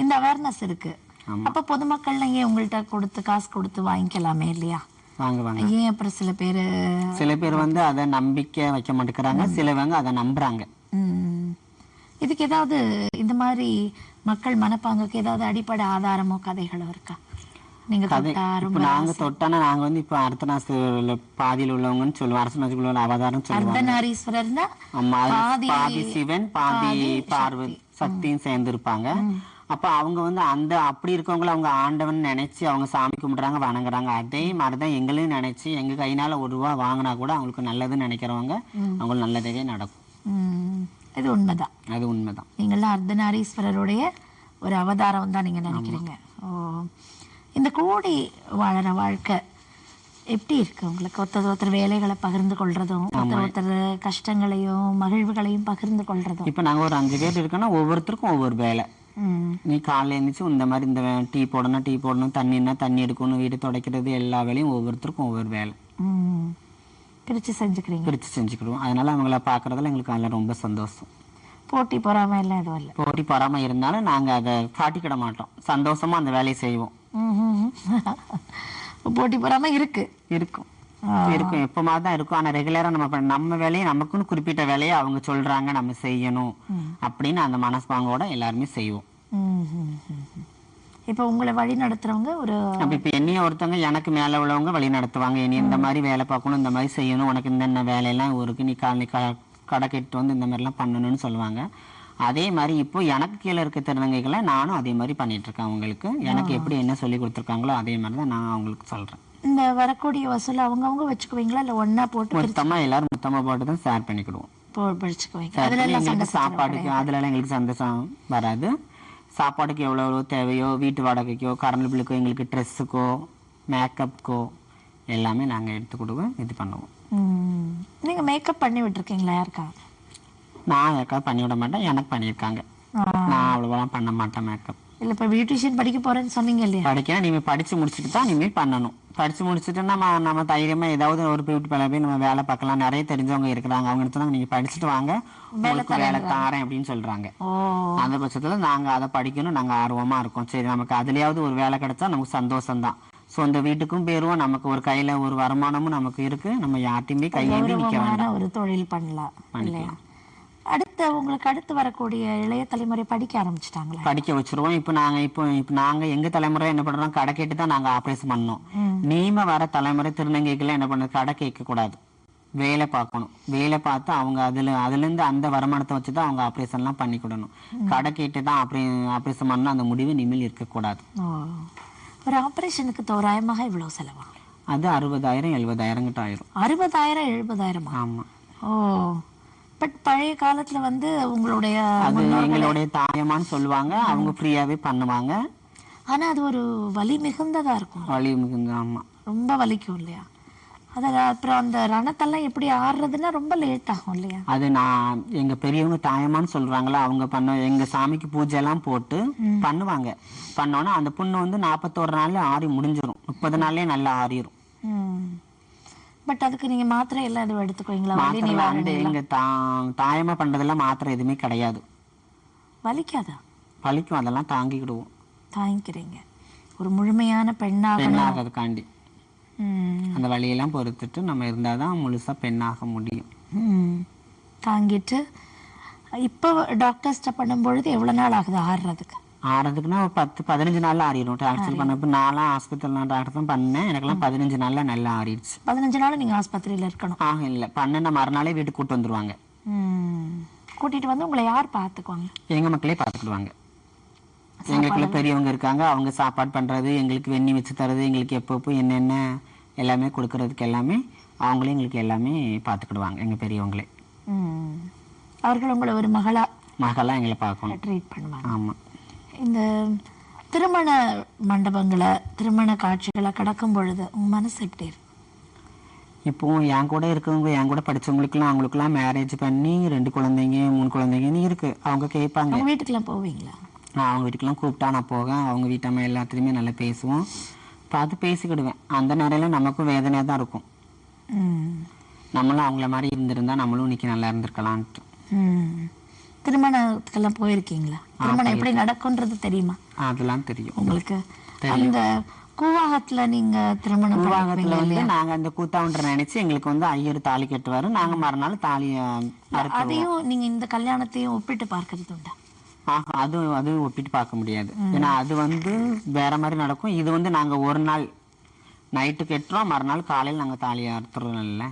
இந்த அவேர்னஸ் இருக்கு. அப்ப பொதுமக்கள் ஏன் உங்கள்ட்ட கொடுத்து காசு கொடுத்து வாங்கிக்கலாமே இல்லையா? வாங்குவாங்க. ஏன் அப்புறம் சில பேர் வந்து அதை நம்பிக்கை வைக்க மாட்டேங்கிறாங்க, சிலவங்க அதை நம்புறாங்க. இதுக்கு ஏதாவது இந்த மாதிரி மக்கள் மனப்பாங்குக்கு ஏதாவது அடிப்படை ஆதாரமோ கதைகளோ இருக்கா? நீங்க நாங்க தொட்டானா நாங்க வந்து இப்ப அர்த்தநாரீஸ்வரர்ல பாதியில் உள்ளவங்கன்னு சொல்லுவோம். அரசநாசிக்குள்ள உள்ள அவதாரம் சொல்லுவாங்க. அர்த்தநாரீஸ்வரர்னா பாதி சிவன் பாதி பார்வதி சக்தியும் சேர்ந்து இருப்பாங்க. அப்ப அவங்க வந்து அந்த அப்படி இருக்கவங்கள அவங்க ஆண்டவன் நினைச்சு அவங்க சாமி கும்பிடுறாங்க, வணங்குறாங்க. அதே மாதிரிதான் எங்களையும் நினைச்சு எங்க கையினால 1 ரூபா வாங்கினா கூட அவங்களுக்கு நல்லதுன்னு நினைக்கிறவங்க அவங்களுக்கு நல்லதே நடக்கும். இது உண்மைதான். அது உண்மைதான். நீங்களாம் அர்த்தநாரீஸ்வரருடைய ஒரு அவதாரம் தான் நீங்க நினைக்கிறீங்க. இந்த கூடி வாழற வாழ்க்கை எப்படி இருக்கு உங்களுக்கு? ஒருத்தர் வேலைகளை பகிர்ந்து கொள்றதும், ஒருத்தர் கஷ்டங்களையும் மகிழ்வுகளையும் பகிர்ந்து கொள்றதும். இப்ப நாங்க ஒரு 5 பேர் இருக்கோம்னா ஒவ்வொருத்தருக்கும் ஒவ்வொரு வேலை. நீ காலைல எழுந்திரிச்சு இந்த மாதிரி இந்த டீ போடணும், தண்ணின்னா தண்ணி எடுக்கணும், வீடு துடைக்கிறது, எல்லா வேலையும் ஒவ்வொருத்தருக்கும் ஒவ்வொரு வேலை. பிரிச்சு செஞ்சுக்கிடுவோம். அதனால அவங்கள பாக்குறதுல எங்களுக்கு அதில் ரொம்ப சந்தோஷம். போட்டி பொறாம எல்லாம் எதுவும் இல்லை. போட்டி பொறாம இருந்தாலும் நாங்க அதை காட்டிக்கிட மாட்டோம், சந்தோஷமா அந்த வேலையை செய்வோம். போட்டி பொறாம இருக்கும் எப்பமா தான் இருக்கும். ஆனா ரெகுலரா நம்ம வேலையை நமக்குன்னு குறிப்பிட்ட வேலையை அவங்க சொல்றாங்க நம்ம செய்யணும் அப்படின்னு அந்த மனஸ்பாங்கோட எல்லாருமே செய்வோம். இப்ப உங்களை வழி நடத்துறவங்க இப்ப என்னைய ஒருத்தவங்க எனக்கு மேல உள்ளவங்க வழி நடத்துவாங்க. இனி இந்த மாதிரி வேலை பார்க்கணும், இந்த மாதிரி செய்யணும், உனக்கு இந்த வேலையெல்லாம் இருக்கு, நீ கடை கெட்டு வந்து இந்த மாதிரி எல்லாம் பண்ணணும்னு சொல்லுவாங்க. அதே மாதிரி இப்போ எனக்கு கீழே இருக்க திருநங்கைகளை நானும் அதே மாதிரி பண்ணிட்டு இருக்கேன். அவங்களுக்கு எனக்கு எப்படி என்ன சொல்லி கொடுத்துருக்காங்களோ அதே மாதிரி தான் நான் அவங்களுக்கு சொல்றேன். இந்த வரக்கூடிய வசூல் அவங்க வச்சுக்குவீங்களா இல்ல ஒன்னா போட்டு மொத்தமா எல்லாரும் மொத்தமா போட்டு தான் ஷேர் பண்ணிக்கிடுவோம். சாப்பாடுக்கு அதுல எங்களுக்கு சந்தோஷம் வராது. சாப்பாடுக்கு எவ்வளோ தேவையோ, வீட்டு வாடகைக்கோ, கரண்ட் பில்லுக்கோ, எங்களுக்கு ட்ரெஸ்ஸுக்கோ, மேக்கப்புக்கோ எல்லாமே நாங்க எடுத்து கொடுவோம், இது பண்ணுவோம். நீங்க மேக்கப் பண்ணி விட்டுருக்கீங்களா யாருக்கா? நான் யாருக்காவது பண்ணி விட மாட்டேன், எனக்கு பண்ணியிருக்காங்க. நான் அவ்வளோவெல்லாம் பண்ண மாட்டேன் மேக்கப். இல்ல இப்ப பியூட்டிஷியன் படிக்க போறேன்னு சொன்னீங்க இல்லையா? படிக்க நீங்க படிச்சு முடிச்சுட்டு தான் இனிமேல் பண்ணணும். படிச்சு முடிச்சுட்டு நம்ம தைரியமா ஏதாவது ஒரு பியூட்டி பார்லர் போய் நம்ம வேலை பார்க்கலாம். நிறைய தெரிஞ்சவங்க இருக்கிறாங்க, அவங்க எடுத்து நீங்க படிச்சுட்டு வாங்க, உங்களுக்கு வேலை தாரேன் அப்படின்னு சொல்றாங்க. அந்த பட்சத்துல நாங்க அதை படிக்கணும், நாங்க ஆர்வமா இருக்கோம். சரி, நமக்கு அதுலயாவது ஒரு வேலை கிடைச்சா நமக்கு சந்தோஷம் தான். சொந்த வீட்டுக்கும் போயிருவோம், நமக்கு ஒரு கையில ஒரு வருமானமும் நமக்கு இருக்கு, நம்ம யார்ட்டையுமே கையேந்தி நிக்க வேண்டாம், ஒரு தொழில் பண்ணலாம். உங்களுக்கு அடுத்து வரக்கூடிய இளைய தலைமுறை படிக்க ஆரம்பிச்சிட்டாங்களா? படிக்க வச்சிருவோம். இப்போ நாங்க எங்க தலைமுறை என்ன பண்றோம், கடை கேட்டு தான் நாங்க ஆபரேஷன் பண்ணோம். நீம வர தலைமுறை திருநங்கைகள் என்ன பண்ண, கடை கேட்க கூடாது, வேலை பார்க்கணும். வேலை பார்த்து அவங்க அதுல இருந்து அந்த வருமானத்தை வச்சுதான் அவங்க ஆபரேஷன் எல்லாம் பண்ணிக்கிடணும். கடை கேட்டு தான் ஆபரேஷன் பண்ணணும், அந்த முடிவு இனிமேல் இருக்கக்கூடாது. ஒரு ஆபரேஷனுக்கு தோராயமாக இவ்வளவு செலவா? அது 60,000-70,000 கிட்ட ஆயிரும். 60,000-70,000? ஆமா. பட் பழைய காலத்துல வந்து எங்களுடைய தாயமான்னு சொல்லுவாங்க, அவங்க ஃப்ரீயாவே பண்ணுவாங்க. ஆனா அது ஒரு வலி மிகுந்ததா இருக்கும். வலி மிகுந்த, ஆமா, ரொம்ப வலிக்கும் இல்லையா? அப்புறம் அந்த ரணத்தெல்லாம் எப்படி ஆடுறதுன்னா ரொம்ப லேட் ஆகும் இல்லையா? அது நான் எங்க பெரியவங்க தாயமான்னு சொல்றாங்களா, அவங்க எங்க சாமிக்கு பூஜை எல்லாம் போட்டு பண்ணுவாங்க. பண்ணோன்னா அந்த புண்ணு வந்து 41 நாள்ல ஆறி முடிஞ்சிடும், 30 நாள்லயே நல்லா ஆறிடும். பட் அதுக்கு நீங்க மாத்திரை எல்லாம் எதுவும் எடுத்துக்குவீங்களா? எங்க தாயமா பண்றதெல்லாம் மாத்திரை எதுவுமே கிடையாது. வலிக்காதா? வலிக்கும், அதெல்லாம் தாங்கிக்கிடுவோம். தாங்கிக்கிறீங்க. ஒரு முழுமையான பெண்ணாகிறதுக்காண்டி. அந்த வழியெல்லாம் பொறுத்துட்டு நம்ம இருந்தால் தான் முழுசாக பெண்ணாக முடியும். தாங்கிட்டு இப்போ டாக்டர்ஸ்ட்ட பண்ணும்பொழுது எவ்வளோ நாள் ஆகுது ஆறதுக்குன்னா ஒரு 10-15 நாளில் ஆறிடும். டாக்டர் பண்ணப்போ நான்லாம் ஆஸ்பத்திரியில் டாக்டர் தான் பண்ணேன். எனக்கெல்லாம் 15 நாளில் நல்லா ஆறிடுச்சு. 15 நாள் நீங்கள் ஆஸ்பத்திரியில் இருக்கணும்? இல்லை, பண்ண மறுநாளே வீட்டுக்கு கூப்பிட்டு வந்துடுவாங்க. கூட்டிகிட்டு வந்து உங்களை யார் பார்த்துக்குவாங்க? எங்கள் மக்களே பார்த்துக்கிடுவாங்க. எங்களுக்குள்ள பெரியவங்க இருக்காங்க, அவங்க சாப்பாடு பண்ணுறது, எங்களுக்கு வெண்ணி வச்சு தரது, எங்களுக்கு எப்பப்போ என்னென்ன எல்லாமே கொடுக்கறதுக்கு எல்லாமே அவங்களே எங்களுக்கு எல்லாமே பார்த்துக்கிடுவாங்க, எங்கள் பெரியவங்களே. அவர்கள் உங்களை ஒரு மகளாக எங்களை பார்க்கணும், ட்ரீட் பண்ணுவாங்க. ஆமாம். இந்த திருமண மண்டபங்களை, திருமண காட்சிகளை கடக்கும் பொழுது உங்கள் மனசு எப்படி இருக்கு? இப்போ என் கூட இருக்கவங்க, என் கூட படித்தவங்களுக்குலாம் அவங்களுக்குலாம் மேரேஜ் பண்ணி 2 குழந்தைங்க 3 குழந்தைங்கன்னு இருக்கு. அவங்க கேட்பாங்க. வீட்டுக்கெல்லாம் போவீங்களா? நான் அவங்க வீட்டுக்கெல்லாம் கூப்பிட்டா நான் போவேன். அவங்க வீட்டம்மா எல்லாத்துலேயுமே நல்லா பேசுவோம், பார்த்து பேசிக்கிடுவேன். அந்த நேரம் நமக்கும் வேதனையாக தான் இருக்கும். நம்மளும் அவங்கள மாதிரி இருந்திருந்தா நம்மளும் இன்னைக்கு நல்லா இருந்திருக்கலான்ட்டு. திருமணத்துக்கெல்லாம் போயிருக்கீங்களா? திருமணம் எப்படி நடக்கும்ன்றது தெரியுமா? அதெல்லாம் தெரியும் உங்களுக்கு. அந்த கூவாகத்துல நீங்க திருமணம் கூவாகத்துல வந்து நாங்க அந்த கூத்தாவுன்ற நினைச்சு எங்களுக்கு வந்து ஐயர் தாலி கட்டுவாரு. நாங்க மறுநாள் தாலிய அதையும் நீங்க இந்த கல்யாணத்தையும் ஒப்பிட்டு பார்க்கறது உண்டா? அது ஒப்பிட்டு பார்க்க முடியாது. ஏன்னா அது வந்து வேற மாதிரி நடக்கும். இது வந்து நாங்க ஒரு நாள் நைட்டு கட்டுறோம், மறுநாள் காலையில் நாங்க தாலியை அறுத்துறோம்ல.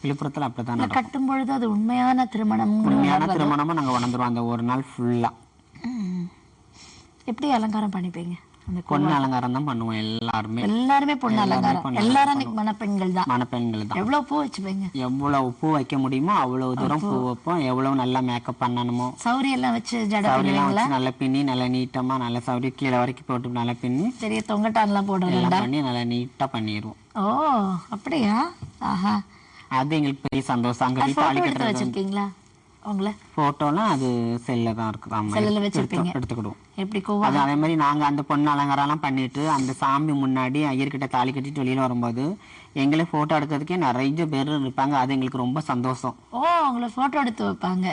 விழுப்புரத்துல அப்படித்தான் கட்டும் பொழுது அது உண்மையான திருமணமும் நாங்க உணர்ந்துருவோம் அந்த ஒரு நாள் ஃபுல்லா. எப்படி அலங்காரம் பண்ணிப்பீங்க? பொண்ணு அலங்காரம் தான் பண்ணுவோம் எல்லாருமே பொண்ணு அலங்காரம். எல்லாரும் மணப்பெண்கள் தான். எவ்வளவு பூ வச்சுப்பீங்க? எவ்வளவு பூ வைக்க முடியுமோ அவ்வளவு தூரம் பூ வைப்போம். எவ்வளவு நல்லா மேக்கப் பண்ணணுமோ சௌரி எல்லாம் வச்சு நல்லா பின்னி நல்லா நீட்டமா நல்லா சௌரி கீழே வரைக்கும் போட்டு நல்லா பின்னி பெரிய தொங்கட்டான் எல்லாம் போடுறோம் பண்ணி நல்லா நீட்டா பண்ணிடுவோம். ஓ அப்படியா? ஆஹா, அது எங்களுக்கு பெரிய சந்தோஷம். அங்க போய் தாலி கட்டுறது வச்சிருக்கீங்களா? உங்களை போட்டோலாம் அது செல்ல தான் இருக்குது, எடுத்துக்கிடுவோம். எப்படி அது அதே மாதிரி நாங்க அந்த பொண்ணு அலங்காரம்லாம் பண்ணிட்டு அந்த சாமி முன்னாடி ஐயர்கிட்ட தாலி கட்டிட்டு வெளியில வரும்போது எங்களை போட்டோ எடுக்கிறதுக்கே நிறைய பேர் இருப்பாங்க. அது எங்களுக்கு ரொம்ப சந்தோஷம். உங்களை போட்டோ எடுத்து வைப்பாங்க.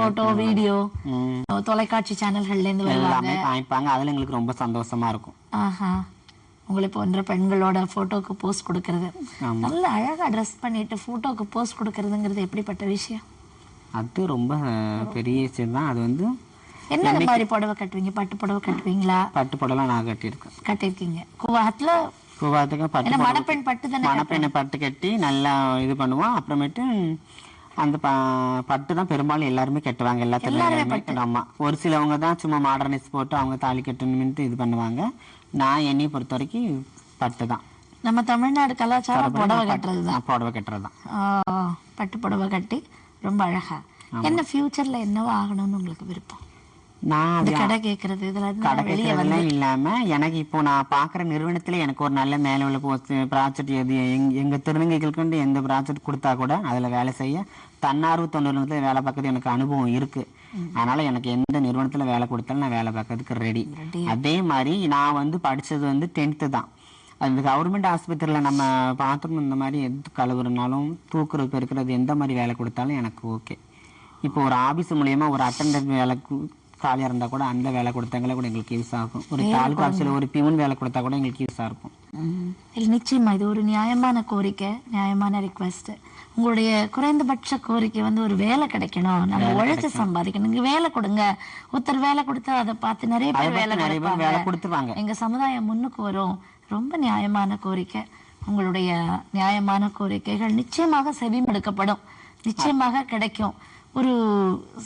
போட்டோ வீடியோ தொலைக்காட்சி சேனல்கள்ல இருந்து எல்லாமே காமிப்பாங்க. அதுல எங்களுக்கு ரொம்ப சந்தோஷமா இருக்கும். ஆஹா, உங்களை போன்ற பெண்களோட போட்டோக்கு போஸ்ட் கொடுக்கறது, நல்ல அழகா ட்ரெஸ் பண்ணிட்டு போட்டோக்கு போஸ்ட் கொடுக்கறதுங்கிறது எப்படிப்பட்ட விஷயம்? அது ரொம்ப பெரிய விஷயம் தான். அது வந்து என்ன மாதிரி புடவை கட்டுவீங்க? பட்டு புடவை கட்டுவீங்களா? பட்டு புடவை நான் கட்டியிருக்கேன். கூவாகத்துக்கு மணப்பெண் பட்டு தானே? மணப்பெண்ணை பட்டு கட்டி நல்லா இது பண்ணுவோம். அப்புறமேட்டு அந்த பட்டு தான் பெரும்பாலும் எல்லாருமே கட்டுவாங்க. எல்லாத்துலையும் ஆமா, ஒரு சிலவங்க தான் சும்மா மாடர்னைஸ் போட்டு அவங்க தாலி கட்டணும்ட்டு இது பண்ணுவாங்க. நான் என்னையை பொறுத்த வரைக்கும் பட்டு தான். நம்ம தமிழ்நாடு கலாச்சாரம் புடவை கட்டுறது தான். புடவை கட்டுறது தான். பட்டு புடவை கட்டி ரொம்ப அழகா. என்ன ஃபியூச்சர்ல என்னவோ ஆகணும்னு உங்களுக்கு விருப்பம்? நான் கடை கேட்கறது இதெல்லாம் இல்லாம எனக்கு இப்போ நான் பாக்குற நிறுவனத்துல எனக்கு ஒரு நல்ல மேல உள்ள போஸ்ட் ப்ராஜெக்ட் எது எங்க திருநங்கைகளுக்கு எந்த ப்ராஜெக்ட் கொடுத்தா கூட அதுல வேலை செய்ய தன்னார்வ தொண்டு வேலை பார்க்கறது எனக்கு அனுபவம் இருக்கு. அதனால எனக்கு எந்த நிறுவனத்துல வேலை கொடுத்தாலும் நான் வேலை பார்க்கறதுக்கு ரெடி. அதே மாதிரி நான் வந்து படிச்சது வந்து 10th தான். அந்த கவர்மெண்ட் ஆஸ்பத்திரியில் நம்ம பாத்ரூம் இந்த மாதிரி எது கழுவுறனாலும் தூக்குறது பெருக்கிறது எந்த மாதிரி வேலை கொடுத்தாலும் எனக்கு ஓகே. இப்போ ஒரு ஆஃபீஸ் மூலயமா ஒரு அட்டெண்டன்ட் வேலை காலியாக இருந்தால் கூட அந்த வேலை கொடுத்தாங்களே கூட எங்களுக்கு யூஸ் ஆகும். ஒரு தாலுகா ஆஃபீஸில் ஒரு பியூன் வேலை கொடுத்தா கூட எங்களுக்கு யூஸாக இருக்கும். நிச்சயமா இது ஒரு நியாயமான கோரிக்கை, நியாயமான ரிக்வெஸ்ட். உங்களுடைய குறைந்தபட்ச கோரிக்கை வந்து ஒரு வேலை கிடைக்கணும், நம்ம உழைச்சு சம்பாதிக்கணும். நீங்க வேலை கொடுங்க, ஒருத்தர் வேலை கொடுத்தா அதை பார்த்து நிறைய பேர் வேலை கொடுத்துருவாங்க. எங்க சமுதாயம் முன்னுக்கு வரும். ரொம்ப நியாயமான கோரிக்கை. உங்களுடைய நியாயமான கோரிக்கைகள் நிச்சயமாக செவிமடுக்கப்படும், நிச்சயமாக கிடைக்கும். ஒரு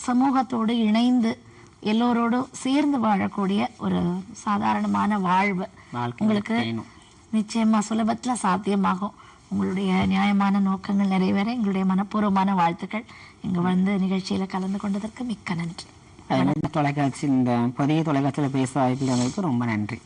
சமூகத்தோடு இணைந்து எல்லோரோடும் சேர்ந்து வாழக்கூடிய ஒரு சாதாரணமான வாழ்வு உங்களுக்கு நிச்சயமா சுலபத்துல சாத்தியமாகும். உங்களுடைய நியாயமான நோக்கங்கள் நிறைவேற எங்களுடைய மனப்பூர்வமான வாழ்த்துக்கள். இங்க வந்து நிகழ்ச்சியில கலந்து கொண்டதற்கு மிக்க நன்றி. தொலைக்காட்சி இந்த புதிய தொலைக்காட்சியில பேச வாய்ப்பு ரொம்ப நன்றி.